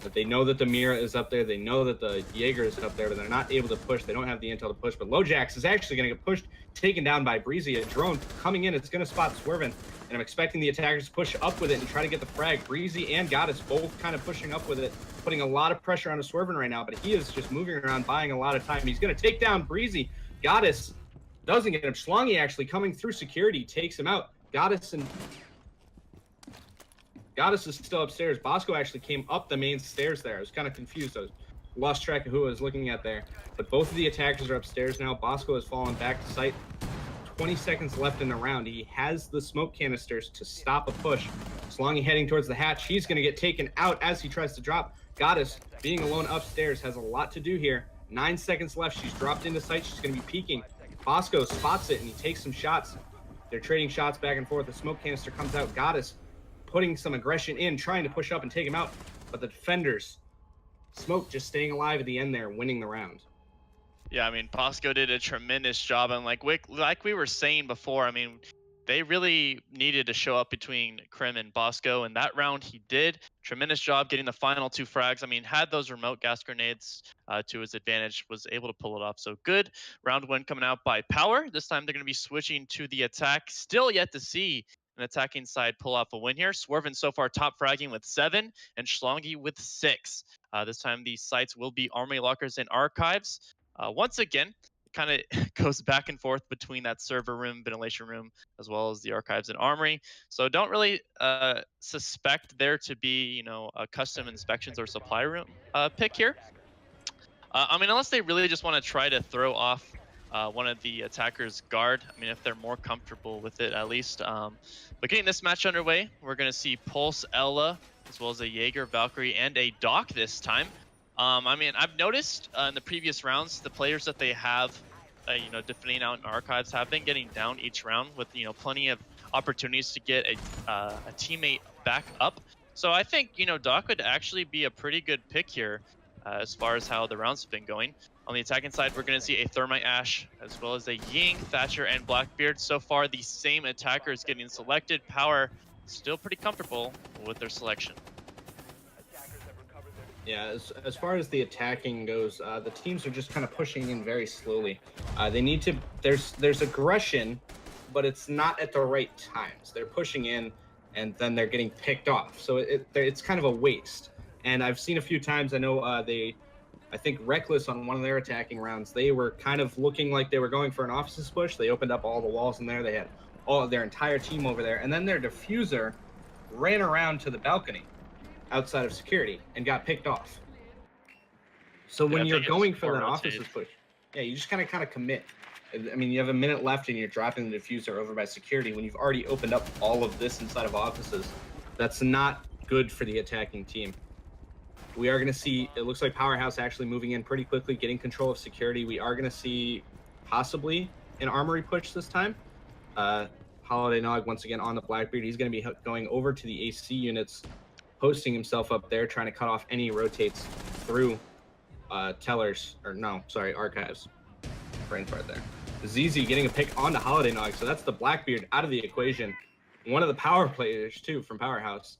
But they know that the Mira is up there. They know that the Jaeger is up there, but they're not able to push. They don't have the intel to push. But Lojax is actually going to get pushed, taken down by Breezy. A drone coming in. It's going to spot Swervin. And I'm expecting the attackers to push up with it and try to get the frag. Breezy and Goddess both kind of pushing up with it, putting a lot of pressure on Swervin right now. But he is just moving around, buying a lot of time. He's going to take down Breezy. Goddess doesn't get him. Schlongi actually coming through security, takes him out. Goddess is still upstairs. Bosco actually came up the main stairs there. I was kind of confused. I lost track of who I was looking at there. But both of the attackers are upstairs now. Bosco has fallen back to site. 20 seconds left in the round. He has the smoke canisters to stop a push. Schlongi heading towards the hatch. He's going to get taken out as he tries to drop. Goddess, being alone upstairs, has a lot to do here. 9 seconds left. She's dropped into sight. She's going to be peeking. Bosco spots it, and he takes some shots. They're trading shots back and forth. The smoke canister comes out. Goddess putting some aggression in, trying to push up and take him out. But the defenders, Smoke just staying alive at the end there, winning the round. Yeah, I mean, Bosco did a tremendous job. And like we were saying before, I mean, they really needed to show up between Krim and Bosco. And that round he did. Tremendous job getting the final 2 frags. I mean, had those remote gas grenades to his advantage, was able to pull it off. So good round 1 coming out by Power. This time they're going to be switching to the attack. Still yet to see an attacking side pull off a win here. Swervin so far top fragging with 7 and Schlongi with 6. This time these sites will be Armory Lockers and Archives. Once again, it kind of goes back and forth between that server room, ventilation room, as well as the Archives and Armory. So don't really suspect there to be, you know, a custom inspections or supply room pick here. I mean, unless they really just want to try to throw off one of the attackers' guard. I mean, if they're more comfortable with it, at least. But getting this match underway, we're going to see Pulse, Ella, as well as a Jaeger, Valkyrie, and a Doc this time. I mean, I've noticed in the previous rounds, the players that they have, you know, defending out in Archives have been getting down each round with, you know, plenty of opportunities to get a teammate back up. So I think, you know, Doc would actually be a pretty good pick here as far as how the rounds have been going. On the attacking side, we're going to see a Thermite Ash, as well as a Ying, Thatcher, and Blackbeard. So far, the same attackers getting selected. Power still pretty comfortable with their selection. Yeah, as far as the attacking goes, the teams are just kind of pushing in very slowly. They need to, there's aggression, but it's not at the right times. They're pushing in, and then they're getting picked off. So it's kind of a waste. And I've seen a few times, I know I think Reckless on one of their attacking rounds, they were kind of looking like they were going for an offices push. They opened up all the walls in there. They had all of their entire team over there. And then their diffuser ran around to the balcony outside of security and got picked off. So when you're going for an offices push, yeah, you just kind of commit. I mean, you have a minute left and you're dropping the diffuser over by security when you've already opened up all of this inside of offices. That's not good for the attacking team. We are going to see, it looks like Powerhaus actually moving in pretty quickly, getting control of security. We are going to see possibly an armory push this time. Holiday Nog once again on the Blackbeard. He's going to be going over to the AC units, posting himself up there, trying to cut off any rotates through Archives. Brain fart there. ZZ getting a pick onto Holiday Nog, so that's the Blackbeard out of the equation. One of the power players, too, from Powerhaus,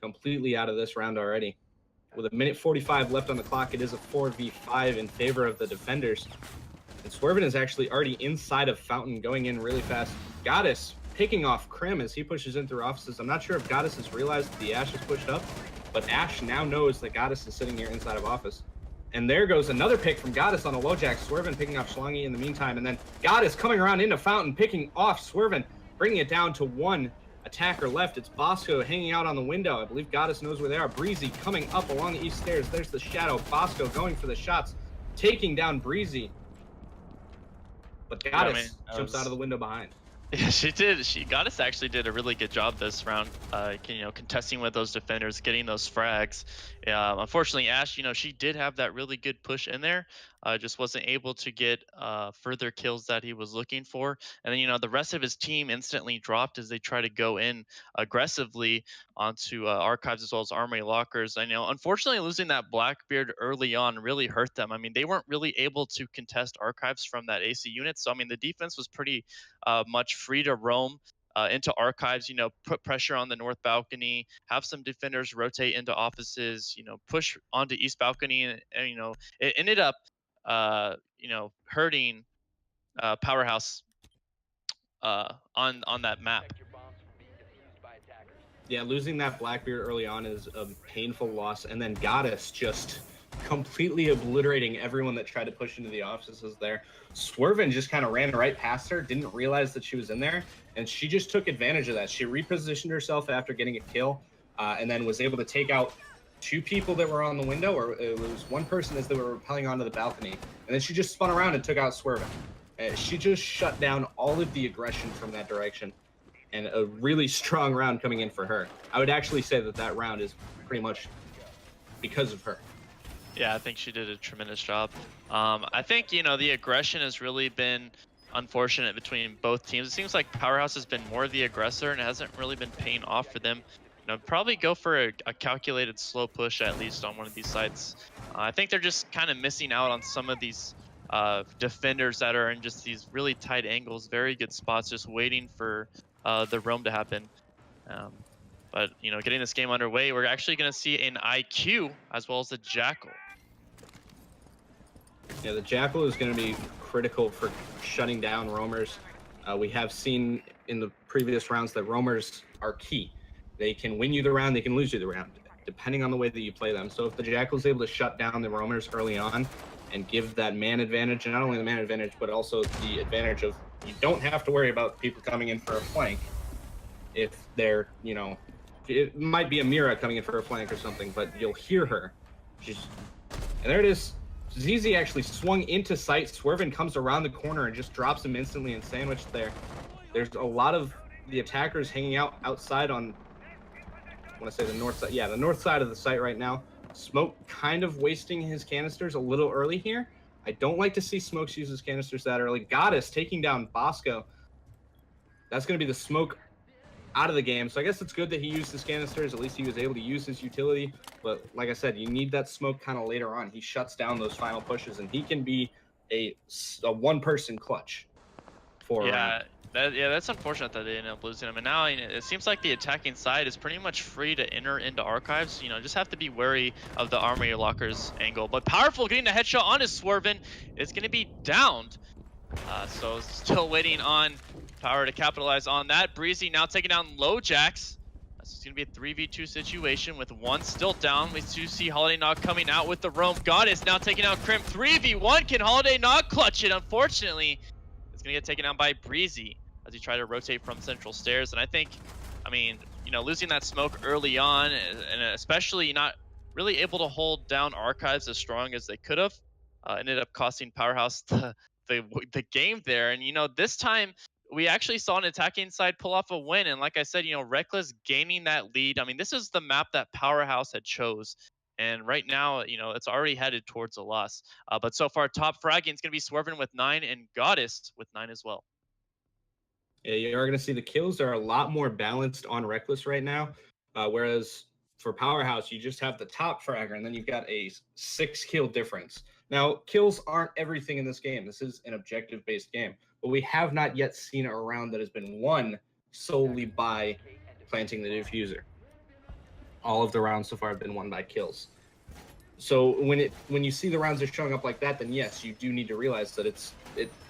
completely out of this round already. With a minute 45 left on the clock, it is a 4v5 in favor of the defenders. And Swervin is actually already inside of Fountain, going in really fast. Goddess picking off Krim as he pushes in through offices. I'm not sure if Goddess has realized that the Ash is pushed up, but Ash now knows that Goddess is sitting here inside of office. And there goes another pick from Goddess on a low jack. Swervin picking off Schlongi in the meantime. And then Goddess coming around into Fountain, picking off Swervin, bringing it down to 1 attacker left. It's Bosco hanging out on the window. I believe Goddess knows where they are. Breezy coming up along the east stairs. There's the shadow. Bosco going for the shots, taking down Breezy. But Goddess jumps out of the window behind. Yeah, she did. Goddess actually did a really good job this round, you know, contesting with those defenders, getting those frags. Unfortunately, Ash, you know, she did have that really good push in there, just wasn't able to get further kills that he was looking for. And then, the rest of his team instantly dropped as they try to go in aggressively onto Archives as well as Armory Lockers. I know, unfortunately, losing that Blackbeard early on really hurt them. I mean, they weren't really able to contest Archives from that AC unit. So, I mean, the defense was pretty much free to roam into Archives, put pressure on the north balcony, have some defenders rotate into offices, push onto east balcony. And it ended up, hurting Powerhaus on that map. Yeah, losing that Blackbeard early on is a painful loss, and then Goddess just completely obliterating everyone that tried to push into the offices there. Swervin just kind of ran right past her, didn't realize that she was in there, and she just took advantage of that. She repositioned herself after getting a kill, and then was able to take out 2 people that were on the window, or it was 1 person as they were rappelling onto the balcony, and then she just spun around and took out Swervin. She just shut down all of the aggression from that direction. And a really strong round coming in for her. I would actually say that round is pretty much because of her. Yeah, I think she did a tremendous job. I think, the aggression has really been unfortunate between both teams. It seems like Powerhaus has been more the aggressor and it hasn't really been paying off for them. Probably go for a calculated slow push at least on one of these sites. I think they're just kind of missing out on some of these defenders that are in just these really tight angles, very good spots, just waiting for the roam to happen. But getting this game underway, we're actually going to see an IQ as well as a Jackal. Yeah, the Jackal is going to be critical for shutting down roamers. We have seen in the previous rounds that roamers are key. They can win you the round, they can lose you the round, depending on the way that you play them. So if the Jackal is able to shut down the roamers early on and give that man advantage, and not only the man advantage, but also the advantage of you don't have to worry about people coming in for a flank if they're, it might be a Mira coming in for a flank or something, but you'll hear her. And there it is. ZZ actually swung into sight. Swervin comes around the corner and just drops him instantly and sandwiched there. There's a lot of the attackers hanging out outside on, I want to say the north side. Yeah, the north side of the site right now. Smoke kind of wasting his canisters a little early here. I don't like to see Smokes use his canisters that early. Goddess taking down Bosco. That's going to be the Smoke out of the game. So I guess it's good that he used his canisters. At least he was able to use his utility. But like I said, you need that Smoke kind of later on. He shuts down those final pushes, and he can be a one-person clutch for that's unfortunate that they ended up losing him. And now it seems like the attacking side is pretty much free to enter into Archives. Just have to be wary of the Armory Lockers angle. But Powerful getting the headshot on his Swervin is going to be downed. So still waiting on Power to capitalize on that. Breezy now taking down LoJax. This is going to be a 3v2 situation with 1 still down. We do see Holiday Nog coming out with the roam. Goddess now taking out Crim. 3v1. Can Holiday Nog clutch it? Unfortunately, it's going to get taken down by Breezy as he tried to rotate from central stairs. And I think, losing that smoke early on, and especially not really able to hold down Archives as strong as they could have, ended up costing Powerhaus the game there. And this time we actually saw an attacking side pull off a win, and like I said, Reckless gaining that lead. This is the map that Powerhaus had chose, and right now it's already headed towards a loss, but so far top fragging is going to be Swervin with 9 and Goddess with 9 as well. Yeah, you are going to see the kills are a lot more balanced on Reckless right now, whereas for Powerhaus, you just have the top fragger, and then you've got a 6 kill difference. Now, kills aren't everything in this game. This is an objective-based game, but we have not yet seen a round that has been won solely by planting the diffuser. All of the rounds so far have been won by kills. So when you see the rounds are showing up like that, then yes, you do need to realize that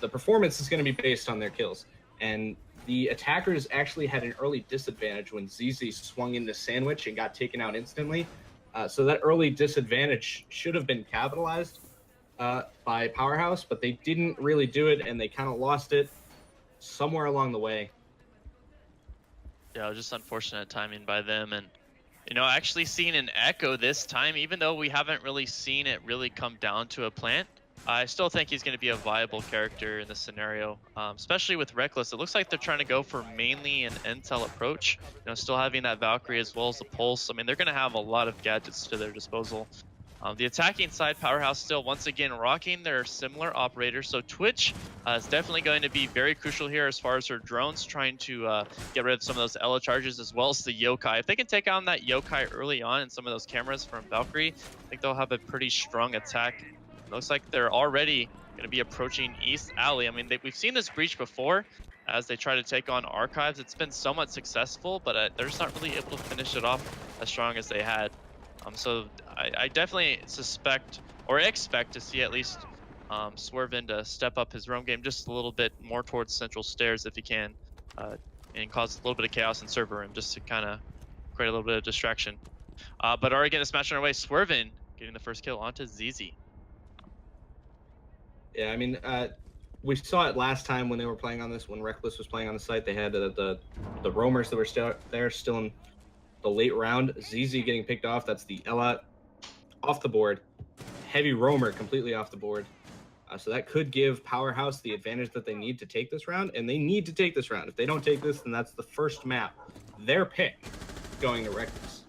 the performance is going to be based on their kills. And the attackers actually had an early disadvantage when ZZ swung in the sandwich and got taken out instantly. So that early disadvantage should have been capitalized by Powerhaus, but they didn't really do it, and they kind of lost it somewhere along the way. Yeah, just unfortunate timing by them. And actually seeing an echo this time, even though we haven't really seen it really come down to a plant, I still think he's going to be a viable character in this scenario, especially with Reckless. It looks like they're trying to go for mainly an intel approach, still having that Valkyrie as well as the Pulse. They're going to have a lot of gadgets to their disposal. The attacking side, Powerhaus still once again rocking their similar operators. So Twitch is definitely going to be very crucial here as far as her drones, trying to get rid of some of those Ela charges as well as the yokai. If they can take on that yokai early on and some of those cameras from Valkyrie, I think they'll have a pretty strong attack. It looks like they're already going to be approaching East Alley. I mean, we've seen this breach before as they try to take on Archives. It's been somewhat successful, but they're just not really able to finish it off as strong as they had. So I definitely suspect or expect to see at least Swervin to step up his roam game just a little bit more towards central stairs if he can, and cause a little bit of chaos in server room just to kind of create a little bit of distraction. But already getting this match on our way, Swervin getting the first kill onto ZZ. Yeah, I mean, we saw it last time when they were playing on this, when Reckless was playing on the site. They had the roamers that were still in the late round. ZZ getting picked off. That's the Ela off the board. Heavy roamer completely off the board. So that could give Powerhaus the advantage that they need to take this round, and they need to take this round. If they don't take this, then that's the first map, their pick, going to Reckless.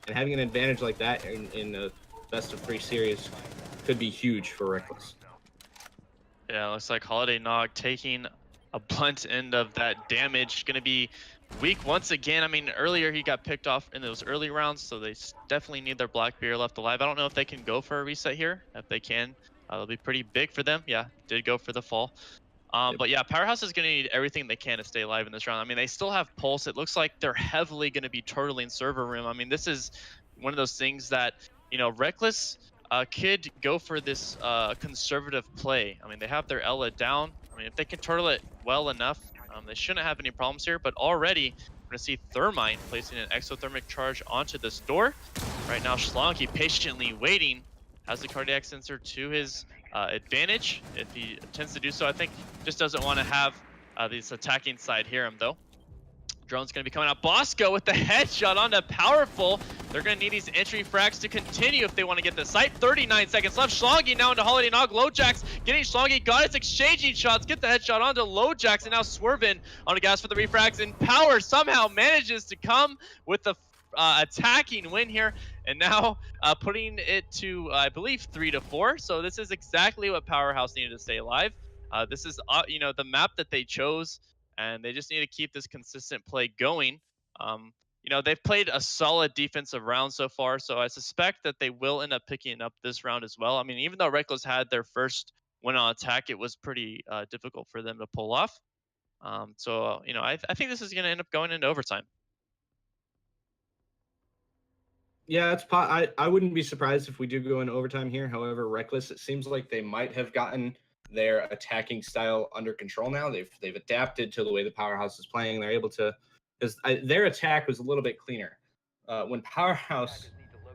And having an advantage like that in a best-of-3 series could be huge for Reckless. Yeah, looks like Holiday Nog taking a blunt end of that damage. Going to be weak once again. I mean, earlier he got picked off in those early rounds, so they definitely need their Blackbeard left alive. I don't know if they can go for a reset here. If they can, it'll be pretty big for them. Yeah, did go for the fall. But yeah, Powerhaus is going to need everything they can to stay alive in this round. I mean, they still have Pulse. It looks like they're heavily going to be turtling server room. I mean, this is one of those things that, you know, Reckless could go for this conservative play. I mean, they have their Ela down. I mean, if they can turtle it well enough, they shouldn't have any problems here. But already, we're going to see Thermite placing an exothermic charge onto this door. Right now, Schlonky patiently waiting, has the cardiac sensor to his advantage. If he tends to do so, I think just doesn't want to have this attacking side hear him, though. Drone's going to be coming out. Bosco with the headshot onto Powerful. They're going to need these entry frags to continue if they want to get the site. 39 seconds left. Schlongy now into Holiday Nog. Lowjacks getting Schlongy. Got it, exchanging shots. Get the headshot onto Lowjacks. And now Swervin on the gas for the refrags. And Power somehow manages to come with the attacking win here. And now putting it to, I believe, 3-4. So this is exactly what Powerhaus needed to stay alive. This is, you know, the map that they chose. And they just need to keep this consistent play going. You know, they've played a solid defensive round so far, so I suspect that they will end up picking up this round as well. I mean, even though Reckless had their first win on attack, it was pretty difficult for them to pull off. So, you know, I think this is going to end up going into overtime. Yeah, it's I wouldn't be surprised if we do go into overtime here. However, Reckless, it seems like they might have gotten their attacking style under control now. They've adapted to the way the Powerhaus is playing. They're able to, because their attack was a little bit cleaner. When Powerhaus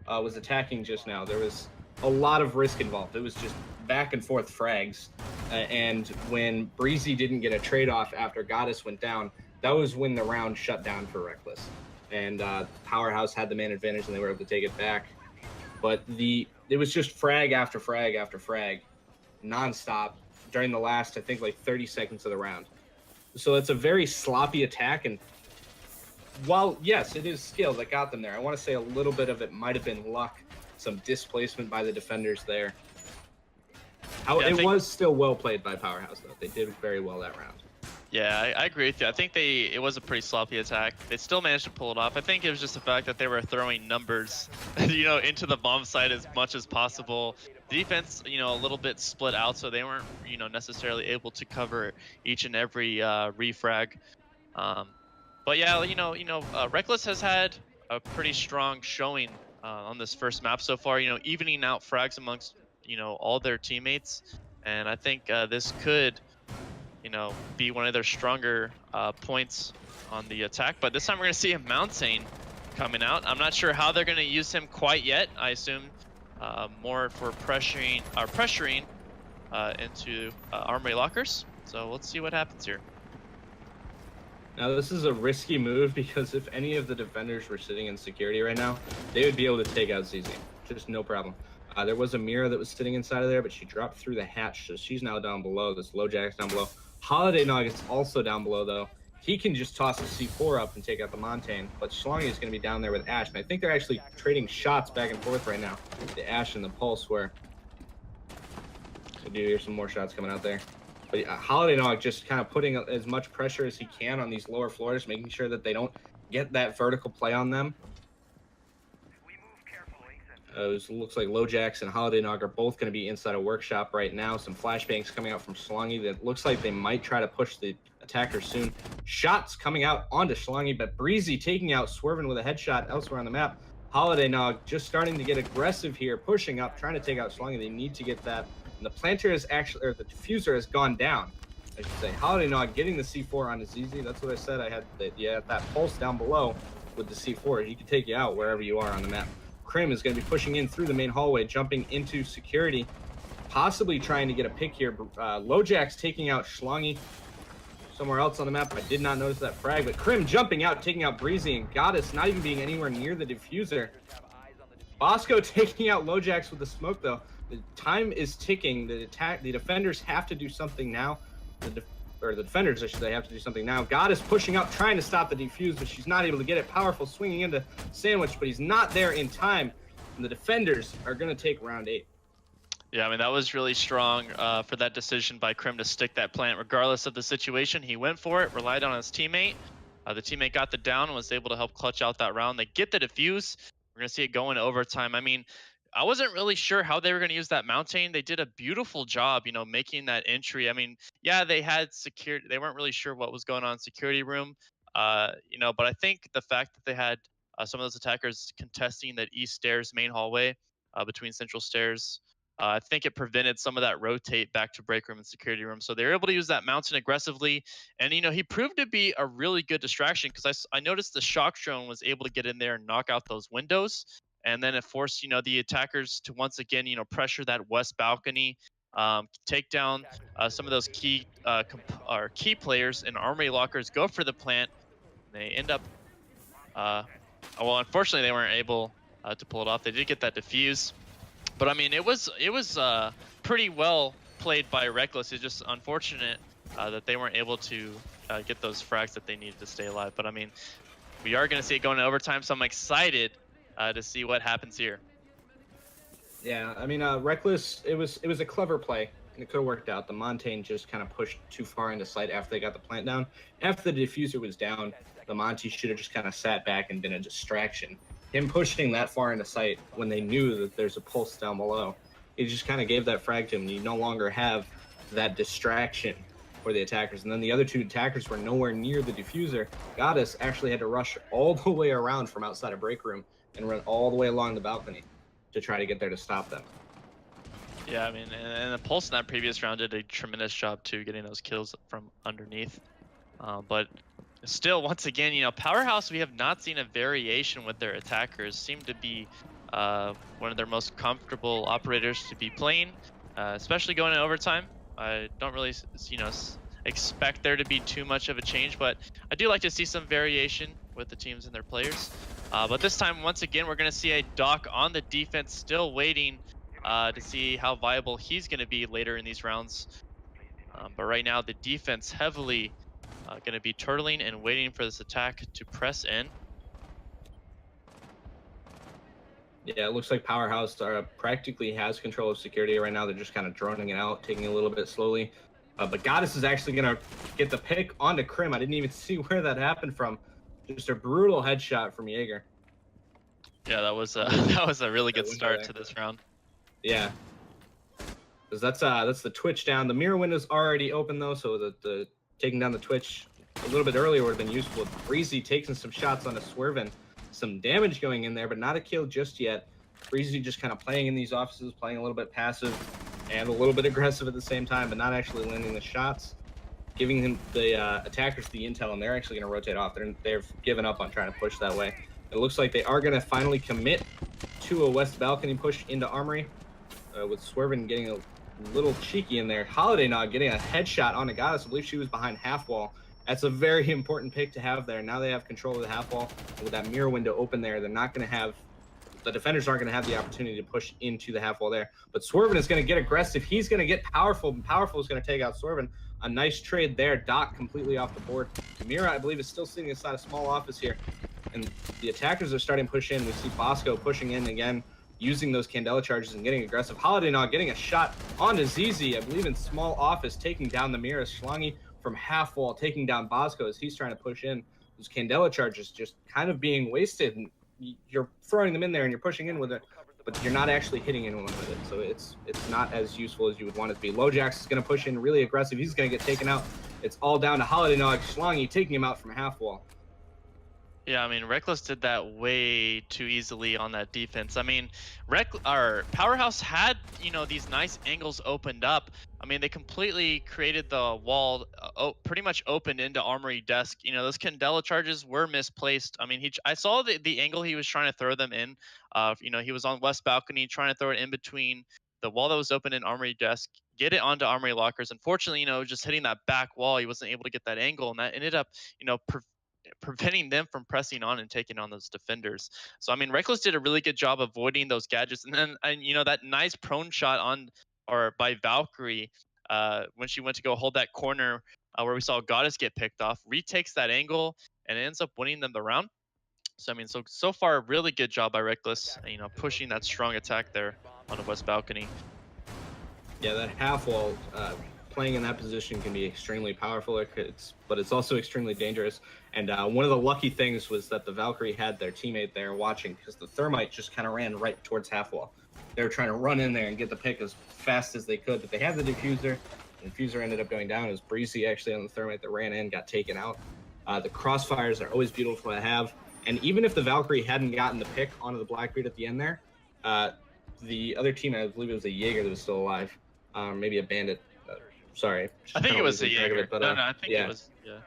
was attacking just now, there was a lot of risk involved. It was just back and forth frags. And when Breezy didn't get a trade-off after Goddess went down, that was when the round shut down for Reckless. And Powerhaus had the man advantage and they were able to take it back. But it was just frag after frag after frag, nonstop during the last, I think, like 30 seconds of the round. So it's a very sloppy attack, and while, yes, it is skill that got them there, I want to say a little bit of it might have been luck, some displacement by the defenders there. It was still well played by Powerhaus, though. They did very well that round. Yeah, I agree with you. I think it was a pretty sloppy attack. They still managed to pull it off. I think it was just the fact that they were throwing numbers, you know, into the bomb site as much as possible. Defense, you know, a little bit split out, so they weren't, you know, necessarily able to cover each and every refrag. But yeah, you know, Reckless has had a pretty strong showing on this first map so far. You know, evening out frags amongst, you know, all their teammates, and I think this could, you know, be one of their stronger points on the attack. But this time we're going to see a Mountain coming out. I'm not sure how they're going to use him quite yet. I assume more for pressuring into armory lockers. So let's see what happens here. Now this is a risky move because if any of the defenders were sitting in security right now, they would be able to take out ZZ. Just no problem. There was a Mira that was sitting inside of there, but she dropped through the hatch, so she's now down below. This Lowjack's down below. Holiday Nog is also down below, though. he can just toss a C4 up and take out the Montaigne, but Schlongi is going to be down there with Ash, and I think they're actually trading shots back and forth right now, the Ash and the Pulse, where I do hear some more shots coming out there. But Holiday Nog just kind of putting as much pressure as he can on these lower floors, making sure that they don't get that vertical play on them. It looks like LoJax and Holiday Nog are both going to be inside a workshop right now. Some flashbangs coming out from Schlongi that looks like they might try to push the attacker soon. Shots coming out onto Schlongi, but Breezy taking out Swervin with a headshot elsewhere on the map. Holiday Nog just starting to get aggressive here, pushing up, trying to take out Schlongi. They need to get that. And the planter is actually, or the diffuser has gone down, I should say. Holiday Nog getting the C4 on his easy. That's what I said. I had that pulse down below with the C4. He can take you out wherever you are on the map. Krim is going to be pushing in through the main hallway, jumping into security, possibly trying to get a pick here. LoJax taking out Schlongi somewhere else on the map. I did not notice that frag, but Krim jumping out, taking out Breezy, and Goddess not even being anywhere near the diffuser. Bosco taking out LoJax with the smoke, though. The time is ticking. The defenders have to do something now. The defenders, I should say, have to do something now. Goddess pushing up, trying to stop the defuse, but she's not able to get it. Powerful swinging into Sandwich, but he's not there in time. And the defenders are going to take round 8. Yeah, I mean, that was really strong for that decision by Krim to stick that plant regardless of the situation. He went for it, relied on his teammate. The teammate got the down and was able to help clutch out that round. They get the defuse. We're going to see it go into overtime. I mean, I wasn't really sure how they were going to use that Mountain. They did a beautiful job, you know, making that entry. I mean, yeah, they had security. They weren't really sure what was going on in security room, you know, but I think the fact that they had some of those attackers contesting that east stairs main hallway between central stairs, I think it prevented some of that rotate back to break room and security room. So they were able to use that Mountain aggressively. And, you know, he proved to be a really good distraction because I noticed the shock drone was able to get in there and knock out those windows. And then it forced, you know, the attackers to once again, you know, pressure that west balcony, take down some of those key players and armory lockers, go for the plant. They end up, well, unfortunately, they weren't able to pull it off. They did get that defuse, but I mean, it was pretty well played by Reckless. It's just unfortunate that they weren't able to get those frags that they needed to stay alive. But I mean, we are going to see it going to overtime, so I'm excited to see what happens here. Yeah, I mean, Reckless, it was a clever play, and it could have worked out. The Montaigne just kind of pushed too far into sight after they got the plant down. After the diffuser was down, the Monty should have just kind of sat back and been a distraction. Him pushing that far into sight when they knew that there's a pulse down below, it just kind of gave that frag to him. You no longer have that distraction for the attackers. And then the other two attackers were nowhere near the diffuser. Goddess actually had to rush all the way around from outside of break room and run all the way along the balcony to try to get there to stop them. Yeah, I mean, and the Pulse in that previous round did a tremendous job too, getting those kills from underneath. But still, once again, you know, Powerhaus, we have not seen a variation with their attackers. Seem to be one of their most comfortable operators to be playing, especially going in overtime. I don't really, you know, expect there to be too much of a change, but I do like to see some variation with the teams and their players. But this time, once again, we're going to see a Doc on the defense, still waiting to see how viable he's going to be later in these rounds. But right now, the defense heavily going to be turtling and waiting for this attack to press in. Yeah, it looks like Powerhaus practically has control of security right now. They're just kind of droning it out, taking it a little bit slowly. But Goddess is actually going to get the pick onto Krim. I didn't even see where that happened from. Just a brutal headshot from Jaeger. Yeah, that was a really good start to this round. Yeah, because that's the Twitch down. The mirror window's already open though, so the taking down the Twitch a little bit earlier would have been useful. Breezy taking some shots on a Swervin, some damage going in there, but not a kill just yet. Breezy just kind of playing in these offices, playing a little bit passive and a little bit aggressive at the same time, but not actually landing the shots, giving him the attackers the intel, and they're actually going to rotate off. They've given up on trying to push that way. It looks like they are going to finally commit to a west balcony push into Armory, with Swervin getting a little cheeky in there. Holiday Nog getting a headshot on a Goddess. I believe she was behind half wall. That's a very important pick to have there. Now they have control of the half wall. And with that mirror window open there, they're not going to have the defenders aren't going to have the opportunity to push into the half wall there. But Swerven is going to get aggressive. He's going to get Powerful, and Powerful is going to take out Swerven. A nice trade there. Doc completely off the board. Mira, I believe, is still sitting inside a small office here. And the attackers are starting to push in. We see Bosco pushing in again, using those Candela charges and getting aggressive. Holiday Nog getting a shot onto ZZ, I believe, in small office, taking down the Mira. Schlange from half wall, taking down Bosco as he's trying to push in. Those Candela charges just kind of being wasted. And you're throwing them in there and you're pushing in with it, but you're not actually hitting anyone with it. So it's not as useful as you would want it to be. Lojax is going to push in really aggressive. He's going to get taken out. It's all down to Holiday Nog. Schlange taking him out from half wall. Yeah, I mean, Reckless did that way too easily on that defense. I mean, Powerhouse had, you know, these nice angles opened up. I mean, they completely created the wall, pretty much opened into Armory Desk. You know, those Candela charges were misplaced. I mean, I saw the angle he was trying to throw them in. You know, he was on West Balcony trying to throw it in between the wall that was open in Armory Desk, get it onto Armory Lockers. Unfortunately, you know, just hitting that back wall, he wasn't able to get that angle, and that ended up, you know, preventing them from pressing on and taking on those defenders. So I mean, Reckless did a really good job avoiding those gadgets, and then you know, that nice prone shot by Valkyrie when she went to go hold that corner where we saw Goddess get picked off, retakes that angle and it ends up winning them the round. So I mean, so far really good job by Reckless, you know, pushing that strong attack there on the West Balcony. Yeah, that half wall, playing in that position can be extremely powerful, but it's also extremely dangerous. And one of the lucky things was that the Valkyrie had their teammate there watching, because the Thermite just kind of ran right towards half wall. They were trying to run in there and get the pick as fast as they could, but they had the diffuser. The diffuser ended up going down. It was Breezy actually on the Thermite that ran in, got taken out. The crossfires are always beautiful to have. And even if the Valkyrie hadn't gotten the pick onto the Blackbeard at the end there, the other team, I believe it was a Jaeger that was still alive, maybe a Bandit. Sorry. I think it was a Jaeger. But, no, I think yeah. it was, yeah.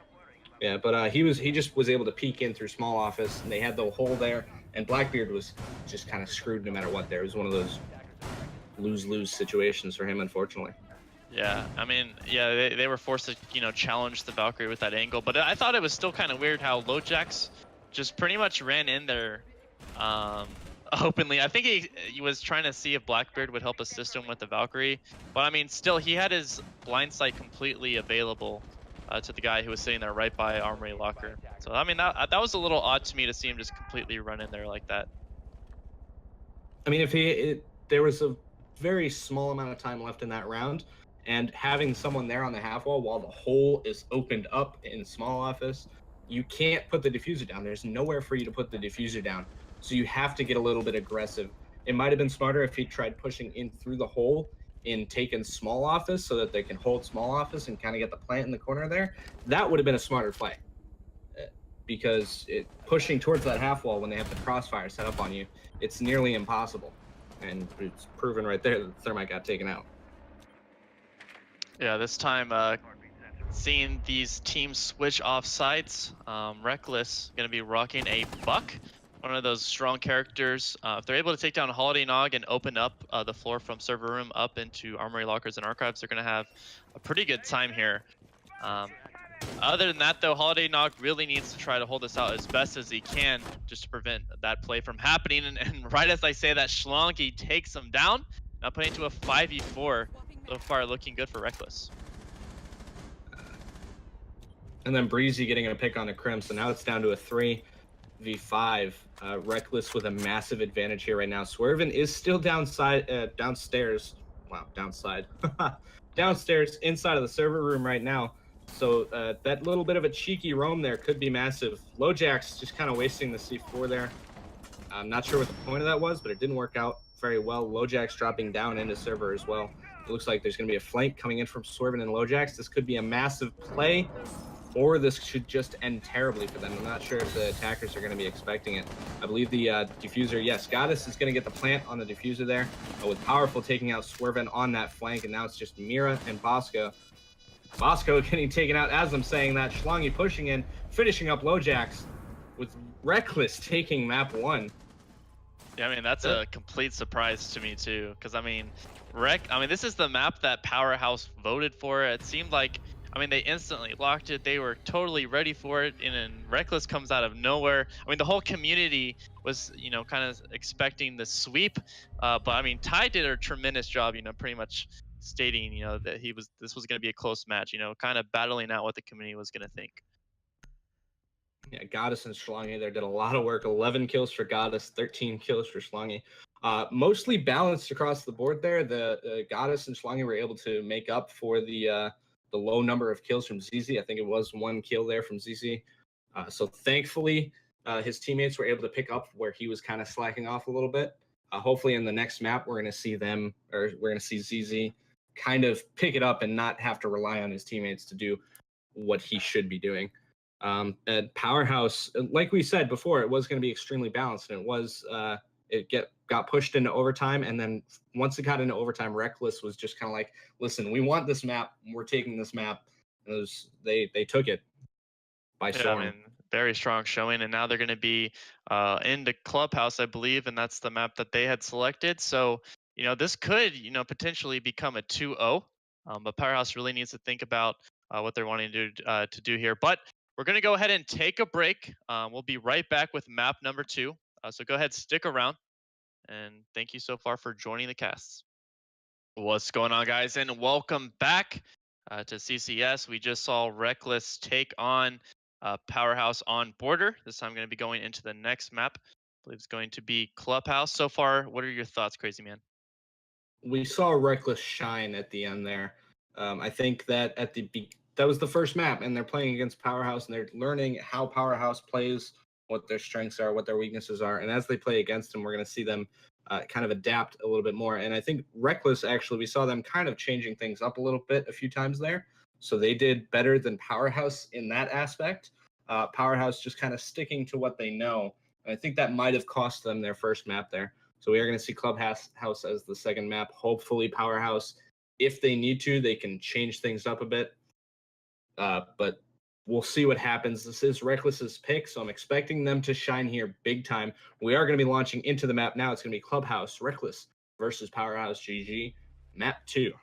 Yeah, but he just was able to peek in through small office, and they had the hole there, and Blackbeard was just kind of screwed no matter what there. It was one of those lose-lose situations for him, unfortunately. Yeah, I mean, yeah, they were forced to, you know, challenge the Valkyrie with that angle, but I thought it was still kind of weird how Lojax just pretty much ran in there openly. I think he was trying to see if Blackbeard would help assist him with the Valkyrie, but I mean, still, he had his blind sight completely available to the guy who was sitting there right by Armory Locker. So I mean, that was a little odd to me to see him just completely run in there like that. I mean, there was a very small amount of time left in that round, and having someone there on the half wall while the hole is opened up in small office, you can't put the diffuser down. There's nowhere for you to put the diffuser down. So you have to get a little bit aggressive. It might have been smarter if he tried pushing in through the hole in taking small office so that they can hold small office and kind of get the plant in the corner there. That would have been a smarter play, because pushing towards that half wall when they have the crossfire set up on you, it's nearly impossible. And it's proven right there that the Thermite got taken out. Yeah, this time seeing these teams switch off sides, Reckless going to be rocking a Buck, one of those strong characters. If they're able to take down Holiday Nog and open up the floor from server room up into Armory Lockers and Archives, they're going to have a pretty good time here. Other than that, though, Holiday Nog really needs to try to hold this out as best as he can just to prevent that play from happening. And right as I say that, Schlange takes him down, now putting it to a 5v4. So far, looking good for Reckless. And then Breezy getting a pick on a Crim, so now it's down to a 3v5. Reckless with a massive advantage here right now. Swerven is still downstairs. Wow, downside. Downstairs, inside of the server room right now. So that little bit of a cheeky roam there could be massive. Lojax just kind of wasting the C4 there. I'm not sure what the point of that was, but it didn't work out very well. Lojax dropping down into server as well. It looks like there's going to be a flank coming in from Swerven and Lojax. This could be a massive play, or this should just end terribly for them. I'm not sure if the attackers are going to be expecting it. I believe the diffuser, yes, Goddess is going to get the plant on the diffuser there, with Powerful taking out Swerven on that flank, and now it's just Mira and Bosco. Bosco getting taken out as I'm saying that. Schlange pushing in, finishing up Lojax, with Reckless taking map 1. Yeah, I mean, that's a complete surprise to me, too, because, I mean, this is the map that Powerhouse voted for. It seemed like I mean, they instantly locked it. They were totally ready for it, and then Reckless comes out of nowhere. I mean, the whole community was, kind of expecting the sweep. But I mean, Ty did a tremendous job, pretty much stating, that this was going to be a close match. Kind of battling out what the community was going to think. Yeah, Goddess and Schlongi there did a lot of work. 11 kills for Goddess, 13 kills for Schlongi. Mostly balanced across the board there. The Goddess and Schlongi were able to make up for the low number of kills from ZZ. I think it was 1 kill there from ZZ. So thankfully, his teammates were able to pick up where he was kind of slacking off a little bit. Hopefully in the next map, we're going to see ZZ kind of pick it up and not have to rely on his teammates to do what he should be doing. At Powerhaus, like we said before, it was going to be extremely balanced, and it got pushed into overtime, and then once it got into overtime, Reckless was just kind of like, listen, we want this map, we're taking this map. And they took it by storm. I mean, very strong showing, and now they're going to be in the clubhouse, I believe, and that's the map that they had selected. So this could potentially become a 2-0, but Powerhaus really needs to think about what they're wanting to do here. But we're going to go ahead and take a break. We'll be right back with map number 2. So go ahead, stick around. And thank you so far for joining the casts. What's going on, guys? And welcome back to CCS. We just saw Reckless take on Powerhaus on Border. This time I'm going to be going into the next map. I believe it's going to be Clubhouse. So far, what are your thoughts, Crazy Man? We saw Reckless shine at the end there. I think that that was the first map, and they're playing against Powerhaus, and they're learning how Powerhaus plays, what their strengths are, what their weaknesses are. And as they play against them, we're going to see them kind of adapt a little bit more. And I think Reckless, actually, we saw them kind of changing things up a little bit a few times there. So they did better than Powerhaus in that aspect. Powerhaus just kind of sticking to what they know. And I think that might have cost them their first map there. So we are going to see Clubhouse as the second map. Hopefully Powerhaus, if they need to, they can change things up a bit. But we'll see what happens. This is Reckless's pick, so I'm expecting them to shine here big time. We are going to be launching into the map now. It's going to be Clubhouse Reckless versus Powerhaus GG, map 2.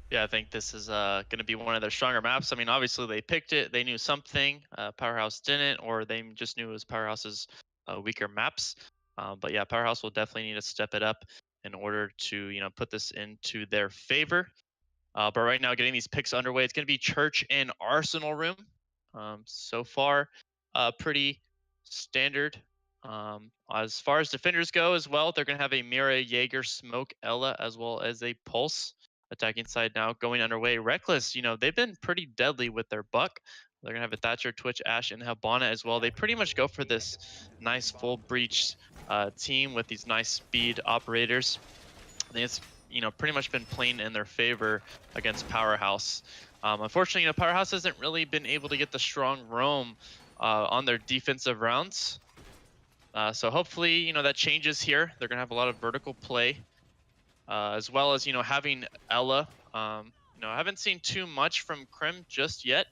Yeah, I think this is going to be one of their stronger maps. I mean, obviously they picked it. They knew something. Powerhaus didn't, or they just knew it was Powerhouse's weaker maps. But yeah, Powerhaus will definitely need to step it up in order to put this into their favor. But right now, getting these picks underway, it's going to be Church and Arsenal Room. So far, pretty standard. As far as defenders go as well, they're going to have a Mira, Jaeger, Smoke, Ella, as well as a Pulse. Attacking side now going underway. Reckless, they've been pretty deadly with their Buck. They're going to have a Thatcher, Twitch, Ash, and Habana as well. They pretty much go for this nice full breach team with these nice speed operators. I think it's pretty much been playing in their favor against Powerhaus. Unfortunately, Powerhaus hasn't really been able to get the strong roam on their defensive rounds. So hopefully, that changes here. They're gonna have a lot of vertical play, as well as having Ella. I haven't seen too much from Krim just yet.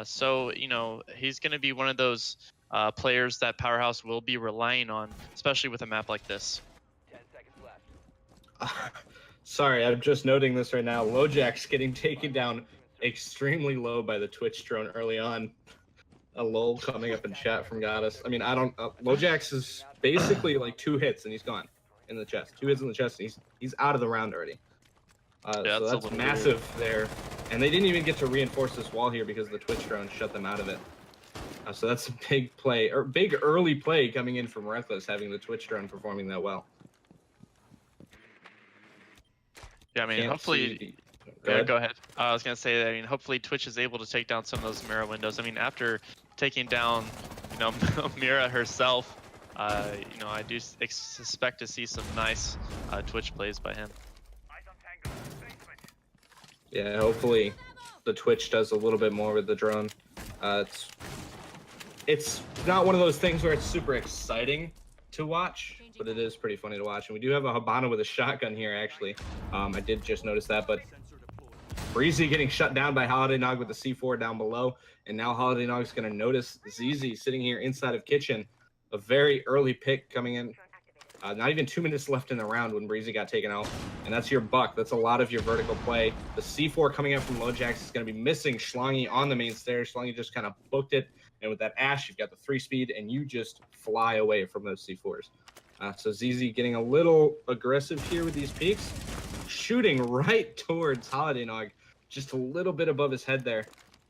So he's gonna be one of those players that Powerhaus will be relying on, especially with a map like this. 10 seconds left. Sorry, I'm just noting this right now. Lojack's getting taken down extremely low by the Twitch drone early on. A lol coming up in chat from Goddess. I mean, Lojack's is basically like 2 hits and he's gone in the chest. 2 hits in the chest and he's out of the round already. Yeah, so that's massive there. And they didn't even get to reinforce this wall here because the Twitch drone shut them out of it. So that's a big play, or big early play coming in from Reckless, having the Twitch drone performing that well. Yeah, I mean, hopefully. Go ahead. I was gonna say that. I mean, hopefully Twitch is able to take down some of those Mira windows. I mean, after taking down, Mira herself, I do suspect to see some nice Twitch plays by him. Yeah, hopefully the Twitch does a little bit more with the drone. It's not one of those things where it's super exciting to watch, but it is pretty funny to watch. And we do have a Habana with a shotgun here, actually. I did just notice that, but Breezy getting shut down by Holiday Nog with the C4 down below. And now Holiday Nog's going to notice ZZ sitting here inside of Kitchen. A very early pick coming in. Not even 2 minutes left in the round when Breezy got taken out. And that's your buck. That's a lot of your vertical play. The C4 coming out from LoJax is going to be missing Schlongy on the main stairs. Schlongy just kind of booked it. And with that Ash, you've got the 3-speed, and you just fly away from those C4s. So ZZ getting a little aggressive here with these peaks. Shooting right towards Holiday Nog. Just a little bit above his head there.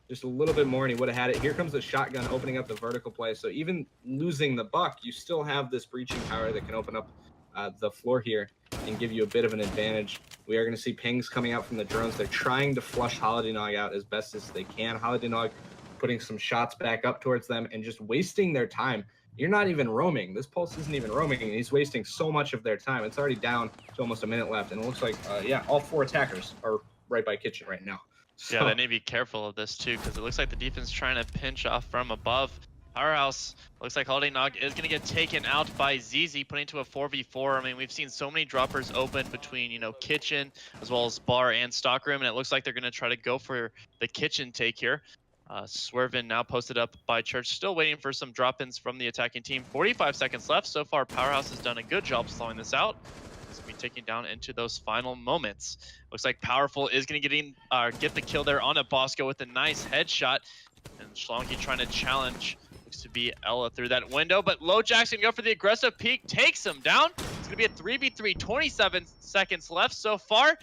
Just a little bit more and he would have had it. Here comes the shotgun opening up the vertical play. So even losing the buck, you still have this breaching power that can open up the floor here and give you a bit of an advantage. We are going to see pings coming out from the drones. They're trying to flush Holiday Nog out as best as they can. Holiday Nog putting some shots back up towards them and just wasting their time. You're not even roaming. This Pulse isn't even roaming, and he's wasting so much of their time. It's already down to almost a minute left, and it looks like, yeah, all 4 attackers are right by Kitchen right now. So, yeah, they need to be careful of this too, because it looks like the defense is trying to pinch off from above. Powerhaus looks like Holiday Nog is going to get taken out by ZZ, putting to a 4v4. I mean, we've seen so many droppers open between, you know, Kitchen as well as Bar and Stockroom, and it looks like they're going to try to go for the Kitchen take here. Swervin now posted up by Church, still waiting for some drop-ins from the attacking team. 45 seconds left. So far, Powerhaus has done a good job slowing this out. It's going to be taken down into those final moments. Looks like Powerful is going to get the kill there on a Bosco with a nice headshot. And Schlongy trying to challenge. Looks to be Ella through that window, but LoJax going to go for the aggressive peek, takes him down. It's going to be a 3v3, 27 seconds left so far.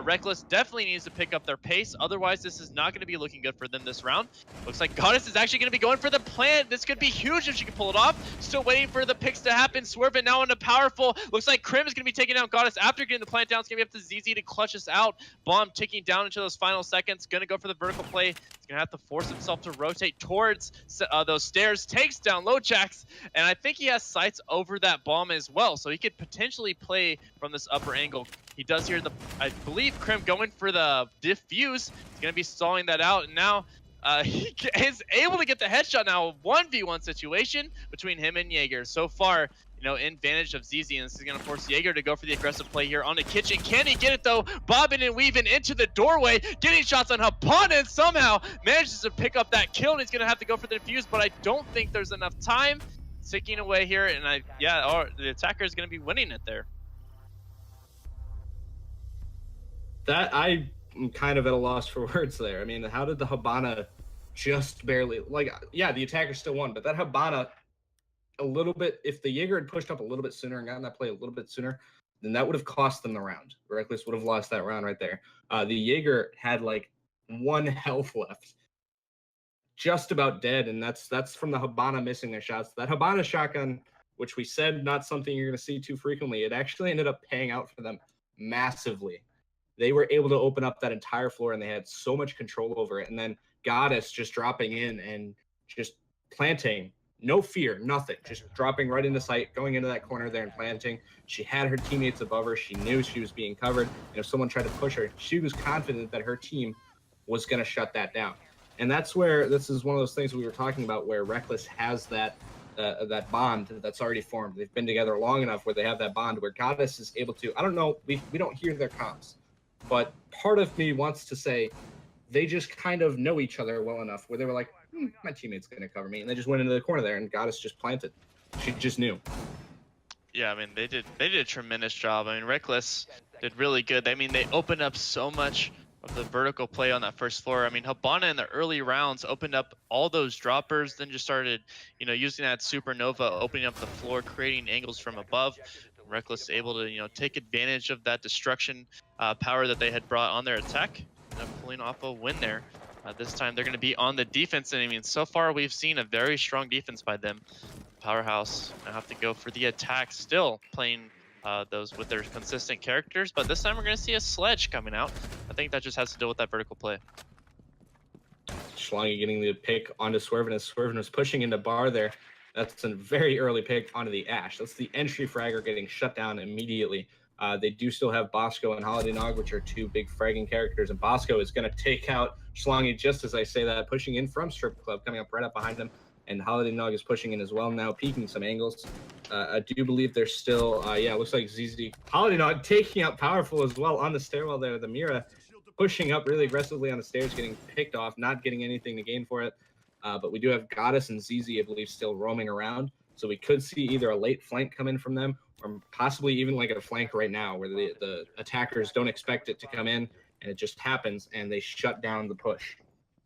Reckless definitely needs to pick up their pace. Otherwise, this is not going to be looking good for them this round. Looks like Goddess is actually going to be going for the plant. This could be huge if she can pull it off. Still waiting for the picks to happen. Swerve it now into Powerful. Looks like Krim is going to be taking out Goddess after getting the plant down. It's going to be up to ZZ to clutch us out. Bomb ticking down into those final seconds. Going to go for the vertical play. He's going to have to force himself to rotate towards those stairs. Takes down LoJax, and I think he has sights over that bomb as well, so he could potentially play from this upper angle. He does hear I believe, Krim going for the diffuse. He's going to be stalling that out, and now he is able to get the headshot now. 1v1 situation between him and Jaeger. So far, you know, in advantage of ZZ, and this is going to force Jaeger to go for the aggressive play here on the Kitchen. Can he get it, though? Bobbing and weaving into the doorway, getting shots on Habana, and somehow manages to pick up that kill, and he's going to have to go for the defuse, but I don't think there's enough time. Ticking away here, and the attacker is going to be winning it there. that I'm kind of at a loss for words there. I mean, how did the Habana just barely, like, yeah, the attacker still won, but that Habana a little bit, if the Jaeger had pushed up a little bit sooner and gotten that play a little bit sooner, then that would have cost them the round. Reckless would have lost that round right there. The Jaeger had like 1 health left, just about dead, and that's from the Habana missing their shots. That Habana shotgun, which we said not something you're going to see too frequently, it actually ended up paying out for them massively. They were able to open up that entire floor, and they had so much control over it. And then Goddess just dropping in and just planting. No fear, nothing. Just dropping right into sight, going into that corner there and planting. She had her teammates above her. She knew she was being covered. And if someone tried to push her, she was confident that her team was going to shut that down. And that's where, this is one of those things we were talking about, where Reckless has that bond that's already formed. They've been together long enough where they have that bond where Goddess is able to, I don't know, we don't hear their comms, but part of me wants to say they just kind of know each other well enough where they were like, my teammate's going to cover me. And they just went into the corner there and Goddess just planted. She just knew. Yeah, I mean, they did a tremendous job. I mean, Reckless did really good. I mean, they opened up so much of the vertical play on that first floor. I mean, Habana in the early rounds opened up all those droppers, then just started, using that supernova, opening up the floor, creating angles from above. Reckless able to, take advantage of that destruction power that they had brought on their attack, and pulling off a win there. This time they're going to be on the defense, and I mean, so far we've seen a very strong defense by them. Powerhaus now have to go for the attack, still playing those with their consistent characters, but this time we're going to see a sledge coming out. I think that just has to deal with that vertical play. Schlongy getting the pick onto Swervin as Swervin was pushing into bar there. That's a very early pick onto the Ash. That's the entry fragger getting shut down immediately. They do still have Bosco and Holiday Nog, which are 2 big fragging characters, and Bosco is going to take out Schlongy just as I say that, pushing in from Strip Club, coming up right up behind him, and Holiday Nog is pushing in as well now, peeking some angles. I do believe there's still, it looks like ZZ. Holiday Nog taking out Powerful as well on the stairwell there. The Mira pushing up really aggressively on the stairs, getting picked off, not getting anything to gain for it. But we do have Goddess and ZZ, I believe, still roaming around. So we could see either a late flank come in from them, or possibly even like a flank right now where the attackers don't expect it to come in and it just happens and they shut down the push.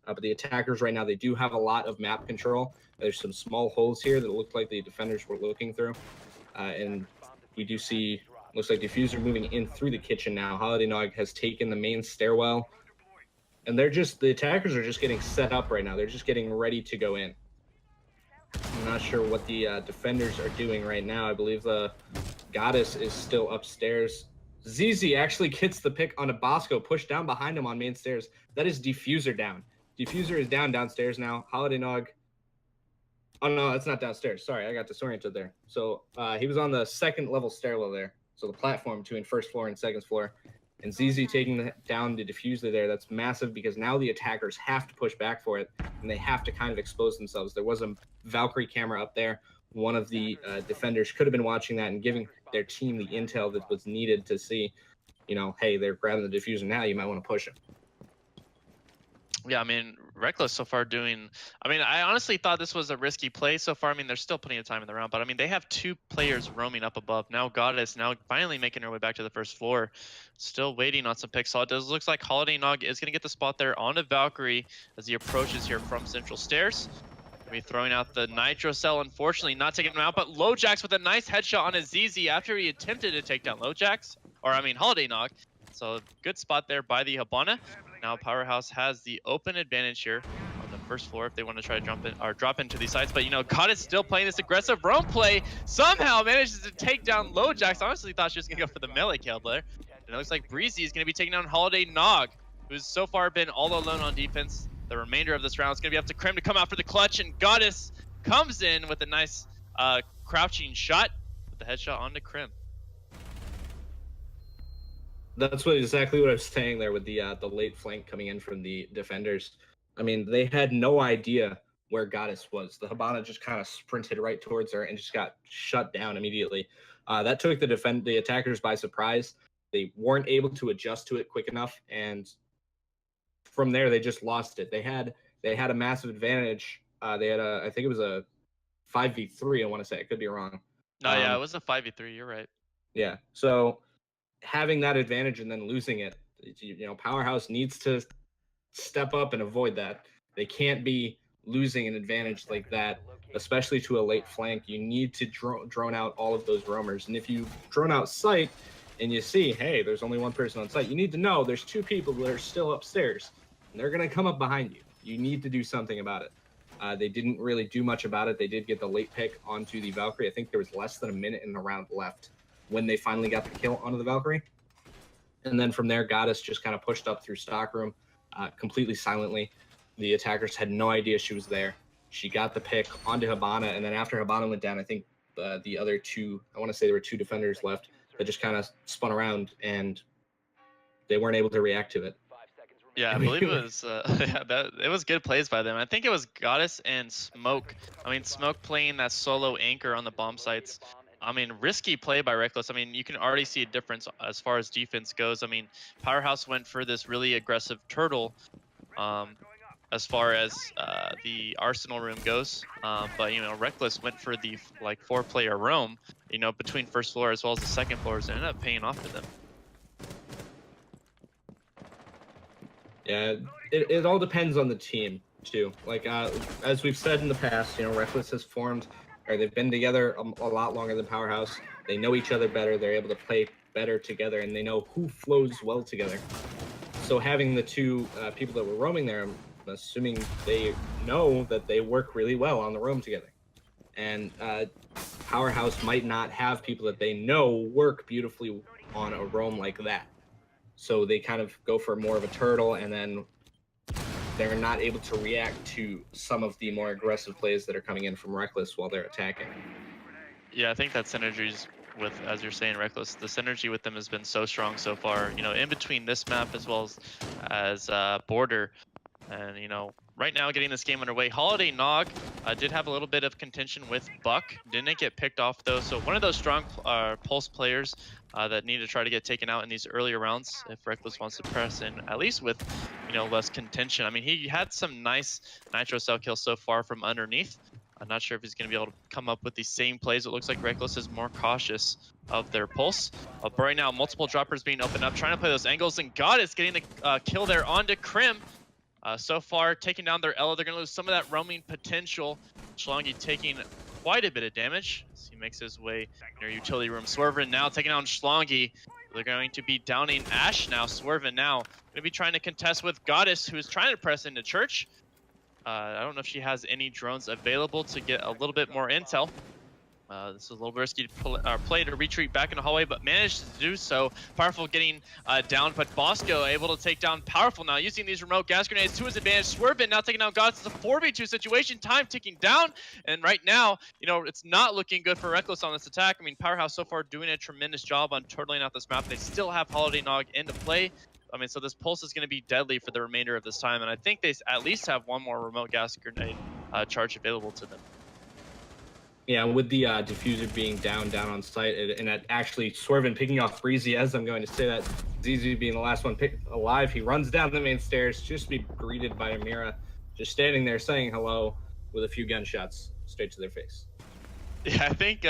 But the attackers right now, they do have a lot of map control. There's some small holes here that look like the defenders were looking through. And we do see, looks like Diffuser moving in through the kitchen now. Holiday Nog has taken the main stairwell. And the attackers are just getting set up right now. They're just getting ready to go in. I'm not sure what the defenders are doing right now. I believe the Goddess is still upstairs. ZZ actually gets the pick on a Bosco, pushed down behind him on main stairs. That is Diffuser down. Diffuser is downstairs now. Holiday Nog. Oh, no, that's not downstairs. Sorry, I got disoriented there. So he was on the second level stairwell there. So the platform between first floor and second floor. And ZZ taking down the Diffuser there. That's massive because now the attackers have to push back for it. And they have to kind of expose themselves. There was a Valkyrie camera up there. One of the defenders could have been watching that and giving their team the intel that was needed to see, you know, hey, they're grabbing the Diffuser now. You might want to push it. Yeah, I mean, Reckless so far doing... I mean, I honestly thought this was a risky play so far. I mean, there's still plenty of time in the round, but I mean, they have 2 players roaming up above. Now Goddess, now finally making her way back to the first floor. Still waiting on some picks. So it looks like Holiday Nog is going to get the spot there on a Valkyrie as he approaches here from Central Stairs. Be throwing out the Nitro Cell, unfortunately not taking him out, but Lojax with a nice headshot on his ZZ after he attempted to take down Lojax, or I mean Holiday Nog. So good spot there by the Hibana. Now Powerhaus has the open advantage here on the first floor if they want to try to jump in or drop into these sites. But you know, Goddess still playing this aggressive roam play. Somehow manages to take down Lojax. Honestly thought she was gonna go for the melee kill there. And it looks like Breezy is gonna be taking down Holiday Nog, who's so far been all alone on defense. The remainder of this round is going to be up to Krim to come out for the clutch, and Goddess comes in with a nice crouching shot with the headshot onto Krim. That's exactly what I was saying there with the late flank coming in from the defenders. I mean, they had no idea where Goddess was. The Hibana just kind of sprinted right towards her and just got shut down immediately. That took the attackers by surprise. They weren't able to adjust to it quick enough, and from there they just lost it. They had a massive advantage. They had I think it was a 5v3. I want to say, I could be wrong. No, yeah, it was a 5v3. You're right. Yeah. So having that advantage and then losing it, you know, Powerhaus needs to step up and avoid that. They can't be losing an advantage like that, especially to a late flank. You need to drone out all of those roamers. And if you drone out sight and you see, hey, there's only one person on site, you need to know there's 2 people that are still upstairs. And they're going to come up behind you. You need to do something about it. They didn't really do much about it. They did get the late pick onto the Valkyrie. I think there was less than a minute in the round left when they finally got the kill onto the Valkyrie. And then from there, Goddess just kind of pushed up through stockroom completely silently. The attackers had no idea she was there. She got the pick onto Hibana, and then after Hibana went down, I think the other 2, I want to say there were 2 defenders left that just kind of spun around, and they weren't able to react to it. Yeah, I believe it was it was good plays by them. I think it was Goddess and Smoke. I mean, Smoke playing that solo anchor on the bomb sites. I mean, risky play by Reckless. I mean, you can already see a difference as far as defense goes. I mean, Powerhaus went for this really aggressive turtle as far as the Arsenal room goes. But, you know, Reckless went for the 4-player roam, you know, between first floor as well as the second floors, and ended up paying off for them. Yeah, it all depends on the team too. Like as we've said in the past, you know, Reckless has formed, or they've been together a lot longer than Powerhaus. They know each other better. They're able to play better together, and they know who flows well together. So having the 2 people that were roaming there, I'm assuming they know that they work really well on the roam together. And Powerhaus might not have people that they know work beautifully on a roam like that. So they kind of go for more of a turtle, and then they're not able to react to some of the more aggressive plays that are coming in from Reckless while they're attacking. Yeah, I think that synergies with, as you're saying, Reckless, the synergy with them has been so strong so far. You know, in between this map as well as Border, and you know, right now getting this game underway. Holiday Nog did have a little bit of contention with Buck. Didn't get picked off though. So one of those strong pulse players that need to try to get taken out in these earlier rounds if Reckless wants to press in, at least with, you know, less contention. I mean, he had some nice Nitro Cell kills so far from underneath. I'm not sure if he's going to be able to come up with the same plays. It looks like Reckless is more cautious of their pulse. But right now, multiple droppers being opened up, trying to play those angles, and Goddess getting the kill there onto Krim. So far, taking down their Ella, they're going to lose some of that roaming potential. Schlongi taking quite a bit of damage as he makes his way near utility room. Swervin now taking down Schlongi. They're going to be downing Ash now. Swervin now going to be trying to contest with Goddess, who is trying to press into Church. I don't know if she has any drones available to get a little bit more intel. This is a little risky to play to retreat back in the hallway, but managed to do so. Powerful getting down, but Bosco able to take down Powerful now, using these remote gas grenades to his advantage. Swervin now taking down Goddess. It's a 4v2 situation, time ticking down, and right now, you know, it's not looking good for Reckless on this attack. I mean, Powerhouse so far doing a tremendous job on turtling out this map. They still have Holiday Nog into play. I mean, so this pulse is going to be deadly for the remainder of this time, and I think they at least have one more remote gas grenade charge available to them. Yeah, with the diffuser being down on site, and actually Swervin picking off Breezy, as I'm going to say that, ZZ being the last one alive, he runs down the main stairs just to be greeted by Amira, just standing there saying hello with a few gunshots straight to their face. Yeah, I think,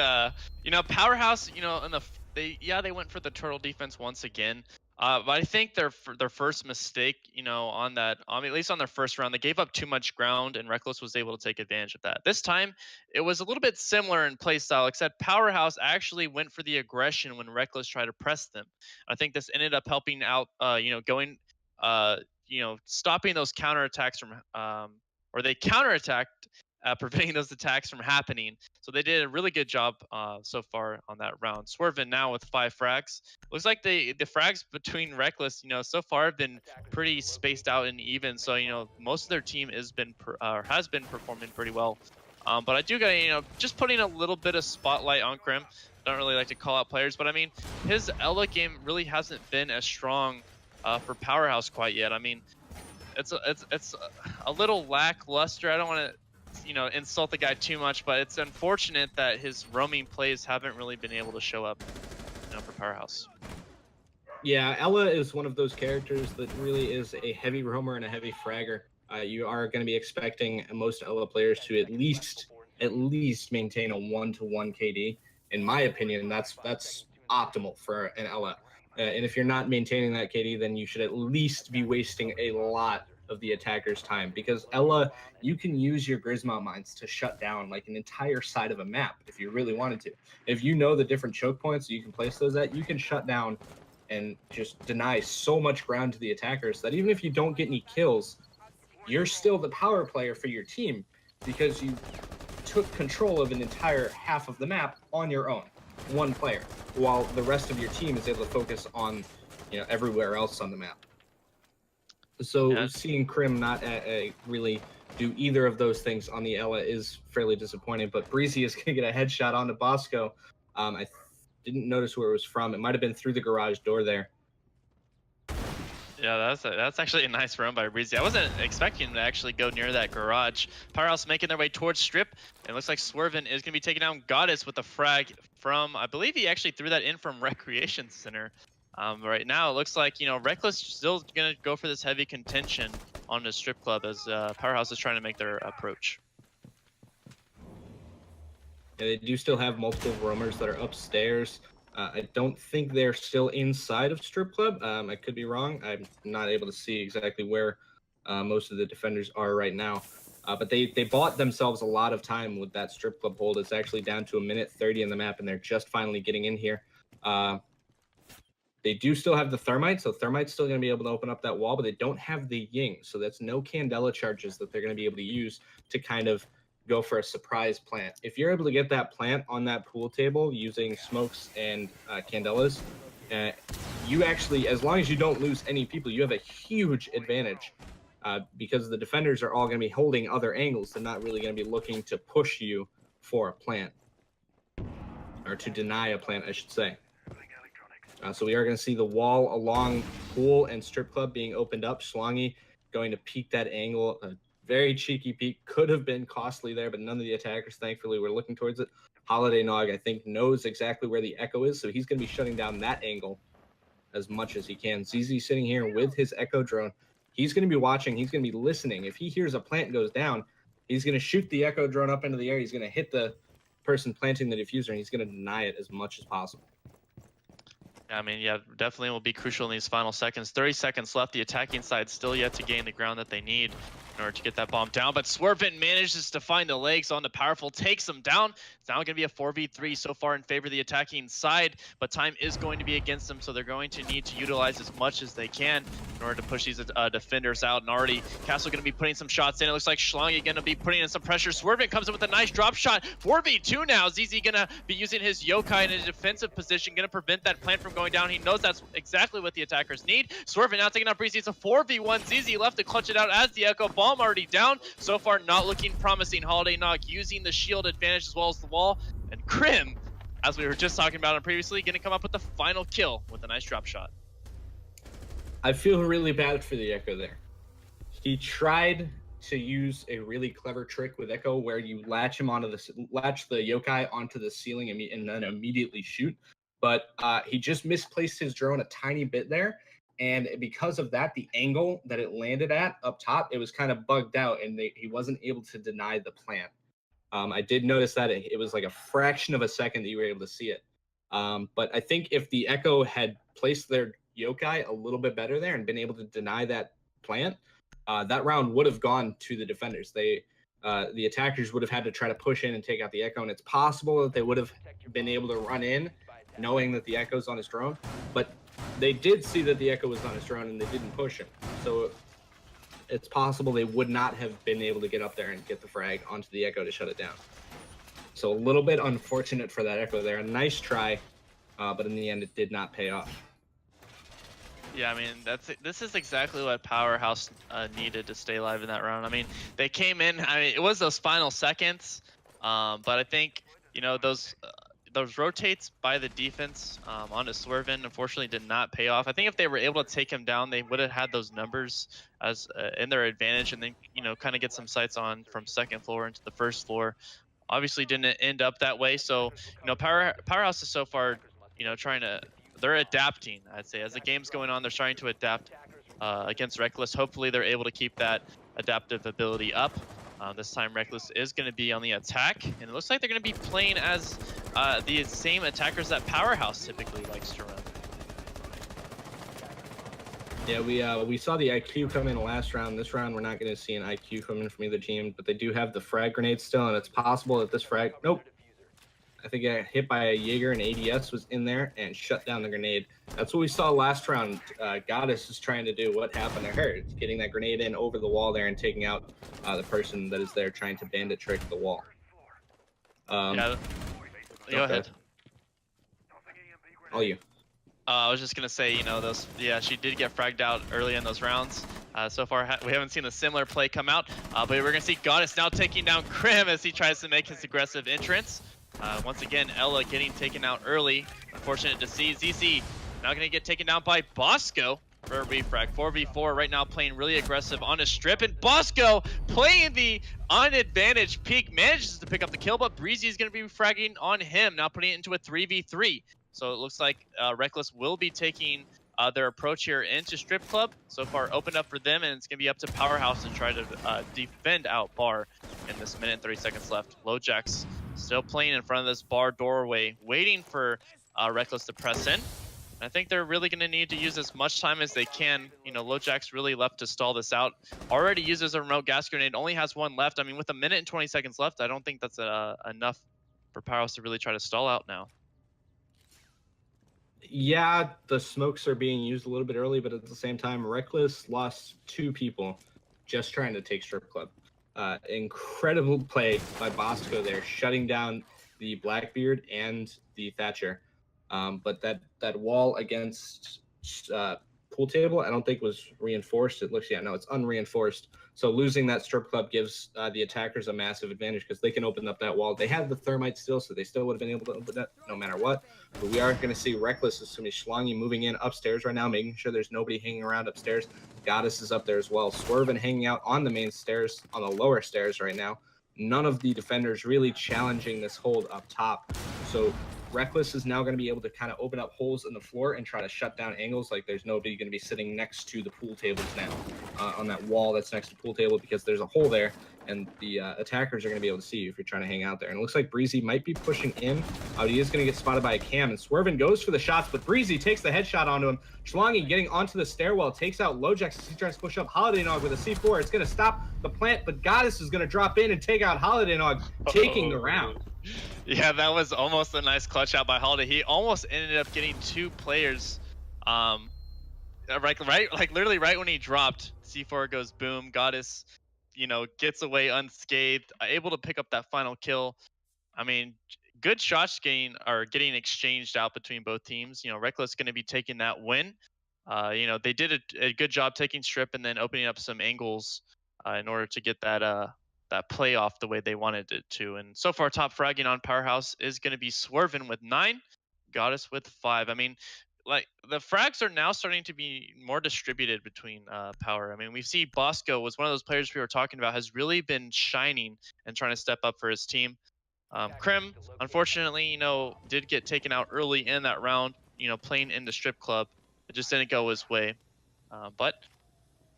you know, Powerhouse, you know, they went for the turtle defense once again. But I think their first mistake, you know, on that, at least on their first round, they gave up too much ground, and Reckless was able to take advantage of that. This time, it was a little bit similar in play style, except Powerhouse actually went for the aggression when Reckless tried to press them. I think this ended up helping out, you know, going, you know, stopping those counterattacks from, or they counterattacked, preventing those attacks from happening. So they did a really good job so far on that round. Swervin now with 5 frags. Looks like the frags between Reckless, you know, so far have been pretty spaced out and even. So, you know, most of their team has been performing pretty well. But I do got, you know, just putting a little bit of spotlight on Krim. Don't really like to call out players, but I mean, his Ella game really hasn't been as strong for Powerhouse quite yet. I mean, it's a little lackluster. I don't want to, you know, insult the guy too much, but it's unfortunate that his roaming plays haven't really been able to show up, you know, for Powerhouse. Yeah, Ella is one of those characters that really is a heavy roamer and a heavy fragger. You are going to be expecting most Ella players to at least maintain a 1-to-1 KD. In my opinion, that's optimal for an Ella. And if you're not maintaining that KD, then you should at least be wasting a lot of the attacker's time, because Ella, you can use your Grismount mines to shut down like an entire side of a map if you really wanted to. If you know the different choke points you can place those at, you can shut down and just deny so much ground to the attackers that even if you don't get any kills, you're still the power player for your team because you took control of an entire half of the map on your own, one player, while the rest of your team is able to focus on, you know, everywhere else on the map. So seeing Krim not really do either of those things on the Ella is fairly disappointing. But Breezy is going to get a headshot onto Bosco. I didn't notice where it was from. It might have been through the garage door there. Yeah, that's actually a nice run by Breezy. I wasn't expecting him to actually go near that garage. Powerhouse making their way towards Strip. And it looks like Swervin is going to be taking down Goddess with a frag from, I believe he actually threw that in from Recreation Center. Right now, it looks like, you know, Reckless still going to go for this heavy contention on the Strip Club as Powerhouse is trying to make their approach. Yeah, they do still have multiple roamers that are upstairs. I don't think they're still inside of Strip Club. I could be wrong. I'm not able to see exactly where most of the defenders are right now. But they bought themselves a lot of time with that Strip Club hold. It's actually down to 1:30 in the map, and they're just finally getting in here. They do still have the Thermite, so Thermite's still going to be able to open up that wall, but they don't have the Ying, so that's no Candela charges that they're going to be able to use to kind of go for a surprise plant. If you're able to get that plant on that pool table using smokes and Candelas, you actually, as long as you don't lose any people, you have a huge advantage because the defenders are all going to be holding other angles. They're not really going to be looking to push you for a plant, or to deny a plant, I should say. So we are going to see the wall along pool and Strip Club being opened up. Schlongi going to peek that angle. A very cheeky peek. Could have been costly there, but none of the attackers, thankfully, were looking towards it. Holiday Nog, I think, knows exactly where the Echo is, so he's going to be shutting down that angle as much as he can. ZZ sitting here with his Echo drone. He's going to be watching. He's going to be listening. If he hears a plant goes down, He's going to shoot the Echo drone up into the air. He's going to hit the person planting the diffuser, and he's going to deny it as much as possible. I mean, yeah, definitely will be crucial in these final seconds. 30 seconds left. The attacking side still yet to gain the ground that they need in order to get that bomb down. But Swervin manages to find the legs on the Powerful, takes them down. It's now going to be a 4v3 so far in favor of the attacking side, but time is going to be against them, so they're going to need to utilize as much as they can in order to push these defenders out. And already, Castle going to be putting some shots in. It looks like Schlongi going to be putting in some pressure. Swervin comes in with a nice drop shot. 4v2 now. ZZ going to be using his yokai in a defensive position, going to prevent that plant from going down. He knows that's exactly what the attackers need. Swervin now taking out Breezy. It's a 4v1. ZZ left to clutch it out as the Echo. Bomb already down. So far, not looking promising. Holiday Knock using the shield advantage as well as the wall. And Krim, as we were just talking about him previously, going to come up with the final kill with a nice drop shot. I feel really bad for the Echo there. He tried to use a really clever trick with Echo where you latch the yokai onto the ceiling and then immediately shoot. But he just misplaced his drone a tiny bit there. And because of that, the angle that it landed at up top, it was kind of bugged out and he wasn't able to deny the plant. I did notice that it was like a fraction of a second that you were able to see it. But I think if the Echo had placed their yokai a little bit better there and been able to deny that plant, that round would have gone to the defenders. The attackers would have had to try to push in and take out the Echo, and it's possible that they would have been able to run in knowing that the Echo's on his drone, but they did see that the Echo was on his drone and they didn't push him. So it's possible they would not have been able to get up there and get the frag onto the Echo to shut it down. So a little bit unfortunate for that Echo there. A nice try, but in the end it did not pay off. Yeah, I mean, this is exactly what Powerhaus needed to stay alive in that round. I mean, they came in, it was those final seconds, but I think, you know, those rotates by the defense onto Swervin unfortunately did not pay off. I think if they were able to take him down, they would have had those numbers as in their advantage, and then, you know, kind of get some sights on from second floor into the first floor. Obviously didn't end up that way. So, you know, Powerhaus is so far, you know, they're adapting, I'd say. As the game's going on, they're starting to adapt against Reckless. Hopefully they're able to keep that adaptive ability up. This time Reckless is going to be on the attack, and it looks like they're going to be playing as the same attackers that Powerhaus typically likes to run. Yeah, we saw the IQ come in the last round. This round we're not going to see an IQ come in from either team, but they do have the frag grenade still, and it's possible that this frag... Nope. I think it got hit by a Jaeger, and ADS was in there and shut down the grenade. That's what we saw last round. Goddess is trying to do what happened to her. It's getting that grenade in over the wall there and taking out the person that is there trying to bandit trick the wall. Yeah, go ahead. All you. I was just going to say, you know, she did get fragged out early in those rounds. So far, we haven't seen a similar play come out, but we're going to see Goddess now taking down Krim as he tries to make his aggressive entrance. Once again, Ella getting taken out early. Unfortunate to see. ZZ now going to get taken down by Bosco for a refrag. 4v4 right now, playing really aggressive on a strip. And Bosco playing the unadvantaged peak, manages to pick up the kill, but Breezy is going to be fragging on him, now putting it into a 3v3. So it looks like Reckless will be taking their approach here into Strip Club. So far opened up for them, and it's going to be up to Powerhaus to try to defend out Bar in this minute and 30 seconds left. LoJack's still playing in front of this bar doorway, waiting for Reckless to press in. And I think they're really going to need to use as much time as they can. You know, LoJack's really left to stall this out. Already uses a remote gas grenade, only has one left. I mean, with a minute and 20 seconds left, I don't think that's enough for Powerhaus to really try to stall out now. Yeah, the smokes are being used a little bit early, but at the same time, Reckless lost 2 people just trying to take Strip Club. Incredible play by Bosco there, shutting down the Blackbeard and the Thatcher. But that wall against pool table, I don't think was reinforced. It looks, no, it's unreinforced. So losing that Strip Club gives the attackers a massive advantage because they can open up that wall. They have the thermite still, so they still would have been able to open that no matter what. But we are going to see Reckless, assuming Schlongi moving in upstairs right now, making sure there's nobody hanging around upstairs. Goddess is up there as well. Swervin hanging out on the main stairs, on the lower stairs right now. None of the defenders really challenging this hold up top. So Reckless is now going to be able to kind of open up holes in the floor and try to shut down angles. Like there's nobody going to be sitting next to the pool tables now on that wall that's next to the pool table because there's a hole there. and the attackers are going to be able to see you if you're trying to hang out there. And it looks like Breezy might be pushing in. He is going to get spotted by a cam, and Swervin goes for the shots, but Breezy takes the headshot onto him. Schlange getting onto the stairwell, takes out Lojax as he tries to push up Holiday Nog with a C4. It's going to stop the plant, but Goddess is going to drop in and take out Holiday Nog, taking the round. Yeah, that was almost a nice clutch out by Holiday. He almost ended up getting 2 players. Literally right when he dropped, C4 goes boom. Goddess, gets away unscathed, able to pick up that final kill. I mean, good shots getting exchanged out between both teams. Reckless going to be taking that win. They did a good job taking strip and then opening up some angles in order to get that play off the way they wanted it to. And so far, top fragging on Powerhaus is going to be Swervin with 9, Goddess with 5. I mean, like, the frags are now starting to be more distributed between Power. I mean, we see Bosco was one of those players we were talking about, has really been shining and trying to step up for his team. Krim, unfortunately, did get taken out early in that round, playing in the strip club. It just didn't go his way. But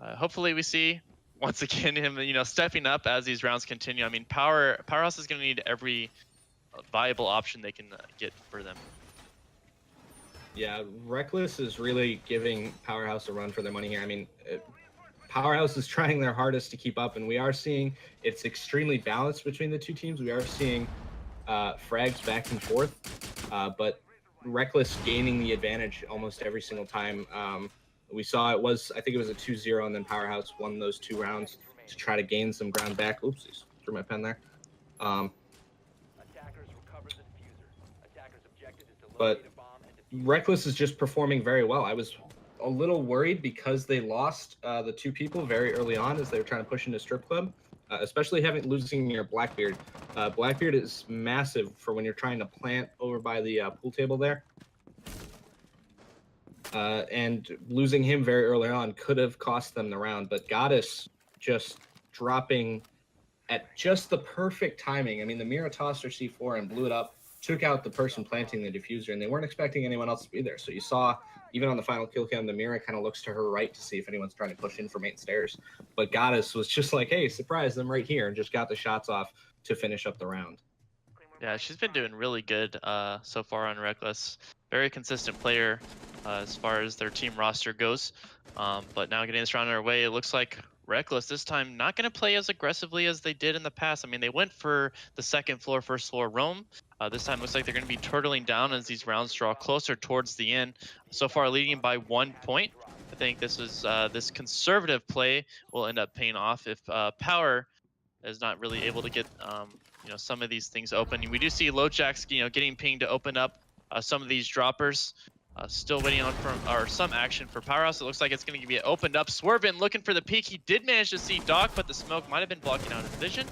hopefully we see, once again, him, stepping up as these rounds continue. I mean, Powerhouse is going to need every viable option they can get for them. Yeah, Reckless is really giving Powerhouse a run for their money here. I mean, Powerhouse is trying their hardest to keep up, and we are seeing it's extremely balanced between the two teams. We are seeing frags back and forth, but Reckless gaining the advantage almost every single time. We saw I think it was a 2-0, and then Powerhouse won those 2 rounds to try to gain some ground back. Oopsies, threw my pen there. But Reckless is just performing very well. I was a little worried because they lost the 2 people very early on as they were trying to push into strip club, especially losing your Blackbeard. Blackbeard is massive for when you're trying to plant over by the pool table there. And losing him very early on could have cost them the round, but Goddess just dropping at just the perfect timing. I mean, the Mira tossed her C4 and blew it up, took out the person planting the diffuser, and they weren't expecting anyone else to be there. So you saw, even on the final kill cam, the Mira kind of looks to her right to see if anyone's trying to push in from 8 stairs. But Goddess was just like, hey, surprise, them right here, and just got the shots off to finish up the round. Yeah, she's been doing really good so far on Reckless. Very consistent player as far as their team roster goes. But now getting this round on our way, it looks like Reckless this time not going to play as aggressively as they did in the past. I mean, they went for the second floor, first floor roam. This time looks like they're going to be turtling down as these rounds draw closer towards the end. So far leading by 1 point. I think this conservative play will end up paying off if Power is not really able to get some of these things open. We do see Lojax getting pinged to open up some of these droppers. Still waiting on some action for Powerhouse. It looks like it's going to be opened up. Swervin looking for the peek. He did manage to see Doc, but the smoke might have been blocking out his vision.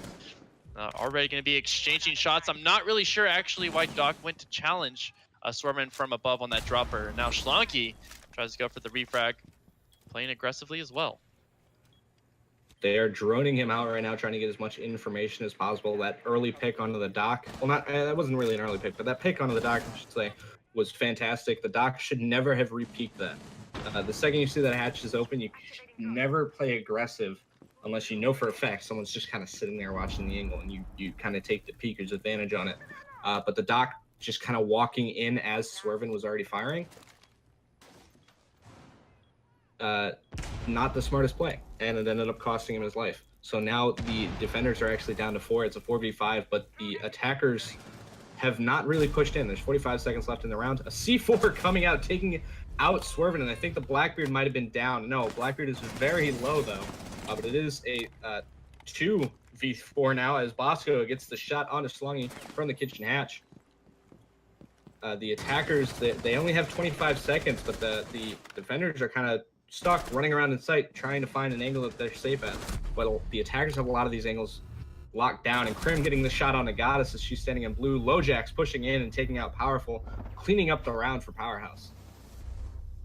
Already going to be exchanging shots. I'm not really sure actually why Doc went to challenge Swervin from above on that dropper. Now Schlanke tries to go for the refrag, playing aggressively as well. They are droning him out right now, trying to get as much information as possible. That early pick onto the dock, well, that wasn't really an early pick, but that pick onto the dock, I should say, was fantastic. The dock should never have re-peeked that. The second you see that hatch is open, you never play aggressive unless you know for a fact someone's just kind of sitting there watching the angle, and you kind of take the peeker's advantage on it. But the dock just kind of walking in as Swervin was already firing, not the smartest play, and it ended up costing him his life. So now the defenders are actually down to 4. It's a 4v5, but the attackers have not really pushed in. There's 45 seconds left in the round. A C4 coming out, taking out Swervin, and I think the Blackbeard might have been down. No, Blackbeard is very low though, but it is a 2v4 now as Bosco gets the shot onto Slungy from the kitchen hatch. The attackers, they only have 25 seconds, but the defenders are kind of stuck running around in sight trying to find an angle that they're safe at. But the attackers have a lot of these angles locked down, and Krim getting the shot on the Goddess as she's standing in blue. Lojax pushing in and taking out Powerful, cleaning up the round for Powerhouse.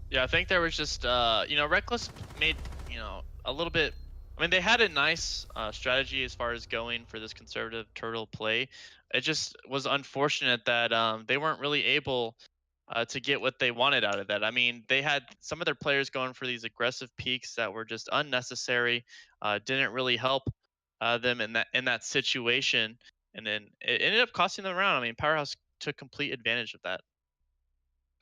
Yeah, I think there was just Reckless made a little bit. I mean, they had a nice strategy as far as going for this conservative turtle play. It just was unfortunate that they weren't really able to get what they wanted out of that. I mean, they had some of their players going for these aggressive peaks that were just unnecessary, didn't really help them in that situation, and then it ended up costing them a round. I mean, Powerhouse took complete advantage of that.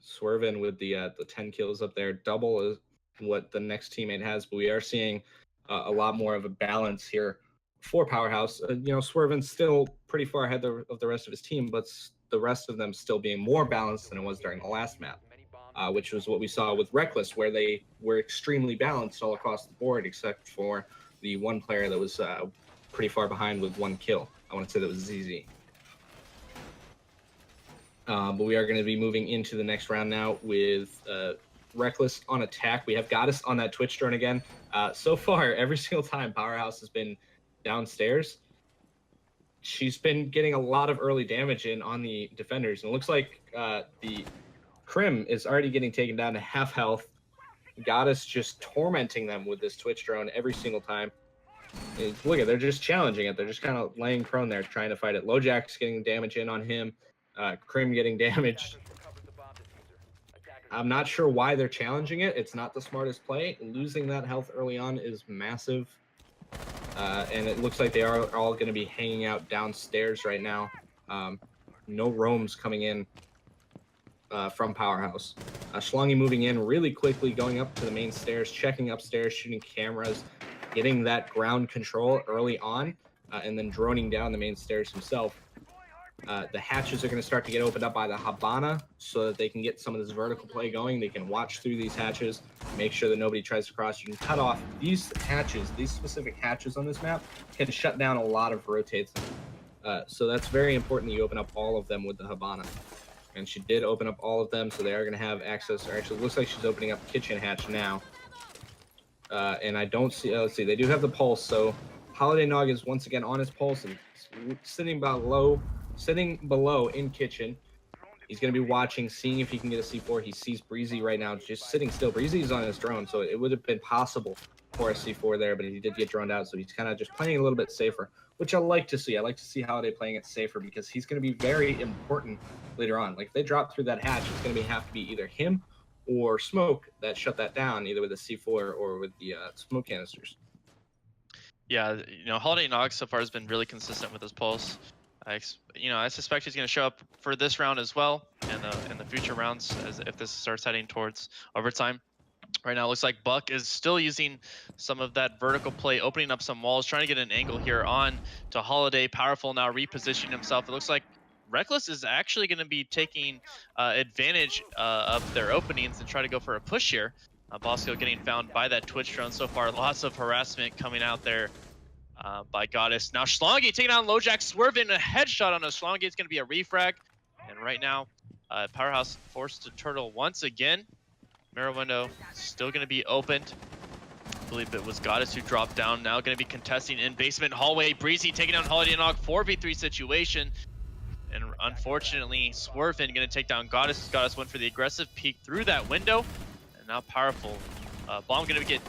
Swerving with the 10 kills up there, double is what the next teammate has, but we are seeing a lot more of a balance here for Powerhouse. Swervin's still pretty far ahead of the rest of his team, but the rest of them still being more balanced than it was during the last map, which was what we saw with Reckless, where they were extremely balanced all across the board, except for the one player that was pretty far behind with 1 kill. I want to say that was ZZ. But we are going to be moving into the next round now with Reckless on attack. We have Goddess on that Twitch drone again. So far, every single time Powerhouse has been downstairs, she's been getting a lot of early damage in on the defenders. And it looks like the Crim is already getting taken down to half health. Goddess just tormenting them with this Twitch drone every single time. Look at, they're just challenging it. They're just kind of laying prone there, trying to fight it. LoJack's getting damage in on him. Crim getting damaged. I'm not sure why they're challenging it. It's not the smartest play. Losing that health early on is massive. And it looks like they are all going to be hanging out downstairs right now. No roams coming in from Powerhouse. Schlongy moving in really quickly, going up to the main stairs, checking upstairs, shooting cameras, getting that ground control early on, and then droning down the main stairs himself. The hatches are going to start to get opened up by the Habana so that they can get some of this vertical play going. They can watch through these hatches, make sure that nobody tries to cross. You can cut off these hatches. These specific hatches on this map can shut down a lot of rotates. So that's very important that you open up all of them with the Habana. And she did open up all of them, so they are going to have access. Or actually, it looks like she's opening up kitchen hatch now. And I don't see, let's see, they do have the pulse. So Holiday Nog is once again on his pulse and sitting below in kitchen. He's going to be watching, seeing if he can get a C4. He sees Breezy right now just sitting still. Breezy's on his drone, so it would have been possible for a C4 there, but he did get droned out, so he's kind of just playing a little bit safer, which I like to see. I like to see Holiday playing it safer because he's going to be very important later on. Like, if they drop through that hatch, it's going to have to be either him or Smoke that shut that down, either with a C4 or with the smoke canisters. Yeah, Holiday Nog so far has been really consistent with his pulse. I suspect he's going to show up for this round as well, and in the future rounds, as if this starts heading towards overtime. Right now, it looks like Buck is still using some of that vertical play, opening up some walls, trying to get an angle here on to Holiday. Powerful now repositioning himself. It looks like Reckless is actually going to be taking advantage of their openings and try to go for a push here. Bosco getting found by that Twitch drone so far. Lots of harassment coming out there by Goddess. Now Schlongy taking on LoJack, swerving a headshot on a Schlongy. It's going to be a refrag. And right now, Powerhouse forced to turtle once again. Mirror window still going to be opened. I believe it was Goddess who dropped down. Now going to be contesting in basement hallway. Breezy taking down Holiday Nog, 4v3 situation. And unfortunately, Swervin going to take down Goddess. Goddess went for the aggressive peek through that window. And now Powerful. Bomb going to get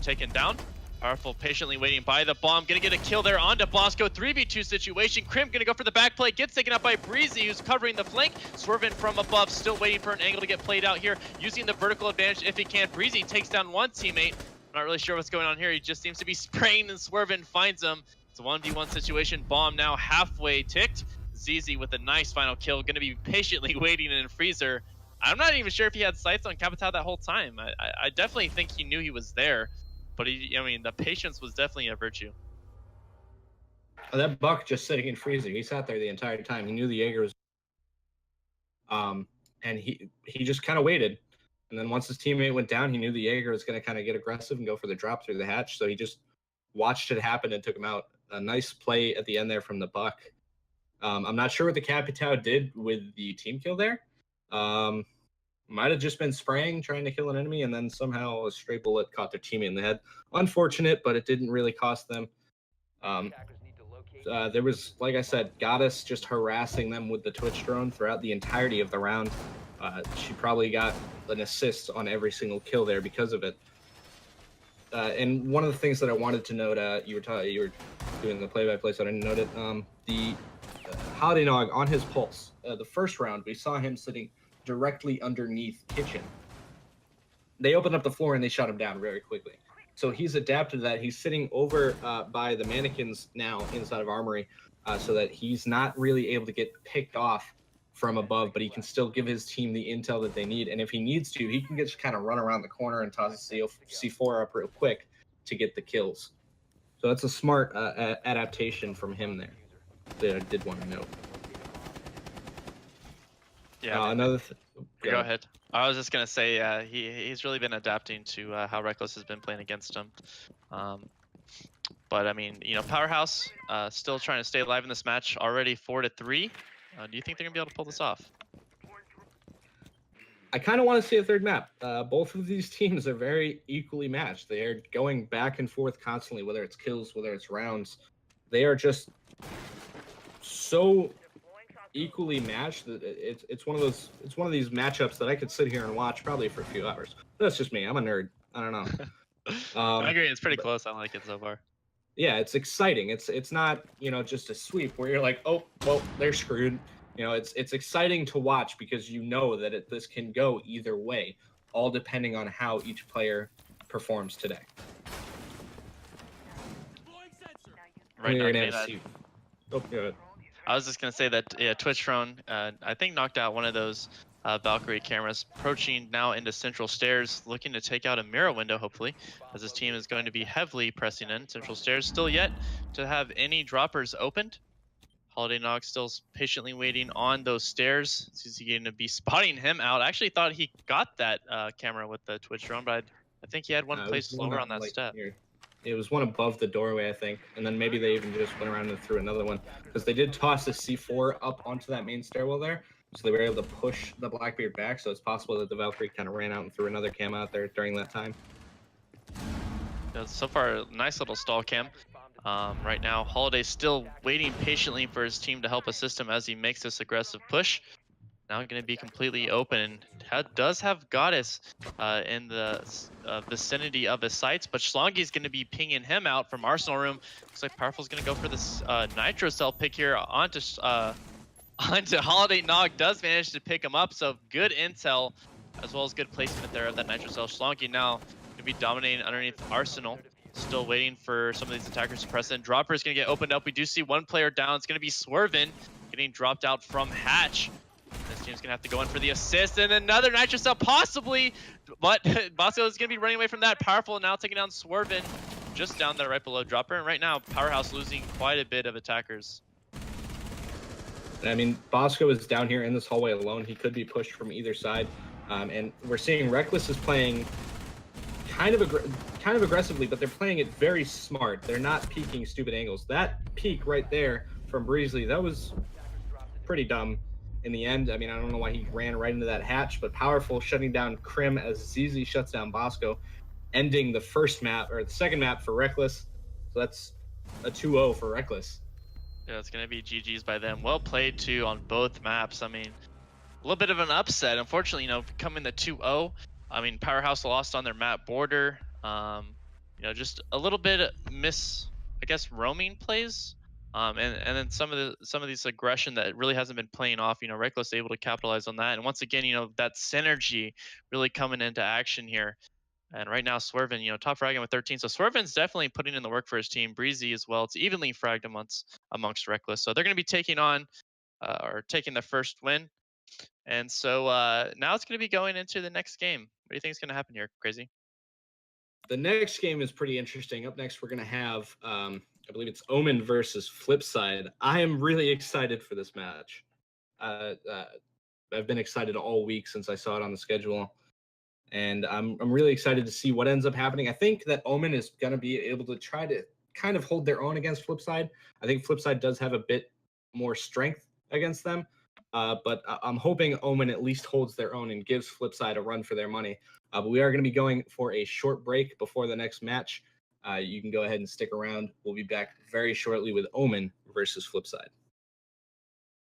taken down. Powerful patiently waiting by the bomb. Going to get a kill there onto Bosco. 3v2 situation. Crim going to go for the back play. Gets taken out by Breezy, who's covering the flank. Swervin from above, still waiting for an angle to get played out here. Using the vertical advantage if he can. Breezy takes down one teammate. Not really sure what's going on here. He just seems to be spraying, and Swervin finds him. It's a 1v1 situation. Bomb now halfway ticked. ZZ with a nice final kill. Going to be patiently waiting in Freezer. I'm not even sure if he had sights on Capitao that whole time. I definitely think he knew he was there. But the patience was definitely a virtue. That Buck just sitting in freezing. He sat there the entire time. He knew the Jaeger was, and he just kind of waited. And then once his teammate went down, he knew the Jaeger was going to kind of get aggressive and go for the drop through the hatch. So he just watched it happen and took him out. A nice play at the end there from the Buck. I'm not sure what the Capitao did with the team kill there. Might have just been spraying, trying to kill an enemy, and then somehow a stray bullet caught their teammate in the head. Unfortunate, but it didn't really cost them. There was, like I said, Goddess just harassing them with the Twitch drone throughout the entirety of the round. She probably got an assist on every single kill there because of it. And one of the things that I wanted to note, you were doing the play-by-play, so I didn't note it. The Holiday Nog on his pulse. The first round, we saw him sitting directly underneath kitchen. They opened up the floor and they shut him down very quickly. So he's adapted to that. He's sitting over by the mannequins now inside of Armory, so that he's not really able to get picked off from above, but he can still give his team the intel that they need. And if he needs to, he can just kind of run around the corner and toss a C4 up real quick to get the kills. So that's a smart adaptation from him there that I did want to note. Yeah. Go ahead. I was just gonna say, he's really been adapting to how Reckless has been playing against him. But I mean, Powerhaus still trying to stay alive in this match. Already 4-3. Do you think they're gonna be able to pull this off? I kind of want to see a third map. Both of these teams are very equally matched. They are going back and forth constantly, whether it's kills, whether it's rounds. They are just so equally matched that it's one of these matchups that I could sit here and watch probably for a few hours. That's just me. I'm a nerd. I don't know. I agree. It's pretty close. I like it so far. Yeah, it's exciting. It's not just a sweep where you're like, oh well, they're screwed. It's exciting to watch because that this can go either way, all depending on how each player performs today. Right now, oh, good. I was just gonna say that Twitch drone, I think knocked out one of those Valkyrie cameras, approaching now into central stairs, looking to take out a mirror window. Hopefully, as this team is going to be heavily pressing in central stairs. Still yet to have any droppers opened. Holiday Nog still patiently waiting on those stairs. Is he going to be spotting him out? I actually thought he got that camera with the Twitch drone, but I think he had one placed lower on that step. It was one above the doorway, I think, and then maybe they even just went around and threw another one because they did toss the C4 up onto that main stairwell there, so they were able to push the Blackbeard back. So it's possible that the Valkyrie kind of ran out and threw another cam out there during that time. So far, nice little stall cam. Right now, Holiday's still waiting patiently for his team to help assist him as he makes this aggressive push. Now going to be completely open. Does have Goddess in the vicinity of his sights, but Schlongi's going to be pinging him out from Arsenal Room. Looks like Powerful's going to go for this Nitro Cell pick here onto Holiday. Nog does manage to pick him up, so good intel as well as good placement there of that Nitro Cell. Schlongi now going to be dominating underneath Arsenal. Still waiting for some of these attackers to press in. Dropper is going to get opened up. We do see one player down. It's going to be Swervin getting dropped out from Hatch. This team's going to have to go in for the assist. And another Nitro Cell possibly. But Bosco is going to be running away from that. Powerful now taking down Swervin just down there right below Dropper. And right now, Powerhaus losing quite a bit of attackers. I mean, Bosco is down here in this hallway alone. He could be pushed from either side. And we're seeing Reckless is playing kind of aggressively, but they're playing it very smart. They're not peeking stupid angles. That peek right there from Breezy, that was pretty dumb in the end. I mean, I don't know why he ran right into that hatch, but Powerful shutting down Krim as ZZ shuts down Bosco, ending the first map, or the second map for Reckless. So that's a 2-0 for Reckless. Yeah, it's going to be GG's by them. Well played, too, on both maps. I mean, a little bit of an upset. Unfortunately, becoming the 2-0. I mean, Powerhaus lost on their map border. Just a little bit roaming plays. And then some of these aggression that really hasn't been playing off. Reckless able to capitalize on that. And once again, that synergy really coming into action here. And right now, Swervin, top fragging with 13. So Swervin's definitely putting in the work for his team. Breezy as well. It's evenly fragged amongst Reckless. So they're going to be taking the first win. And so now it's going to be going into the next game. What do you think is going to happen here, Crazy? The next game is pretty interesting. Up next, we're going to have, I believe it's Omen versus Flipside. I am really excited for this match. I've been excited all week since I saw it on the schedule. And I'm really excited to see what ends up happening. I think that Omen is going to be able to try to kind of hold their own against Flipside. I think Flipside does have a bit more strength against them. But I'm hoping Omen at least holds their own and gives Flipside a run for their money. But we are going to be going for a short break before the next match. You can go ahead and stick around. We'll be back very shortly with Omen versus Flipside.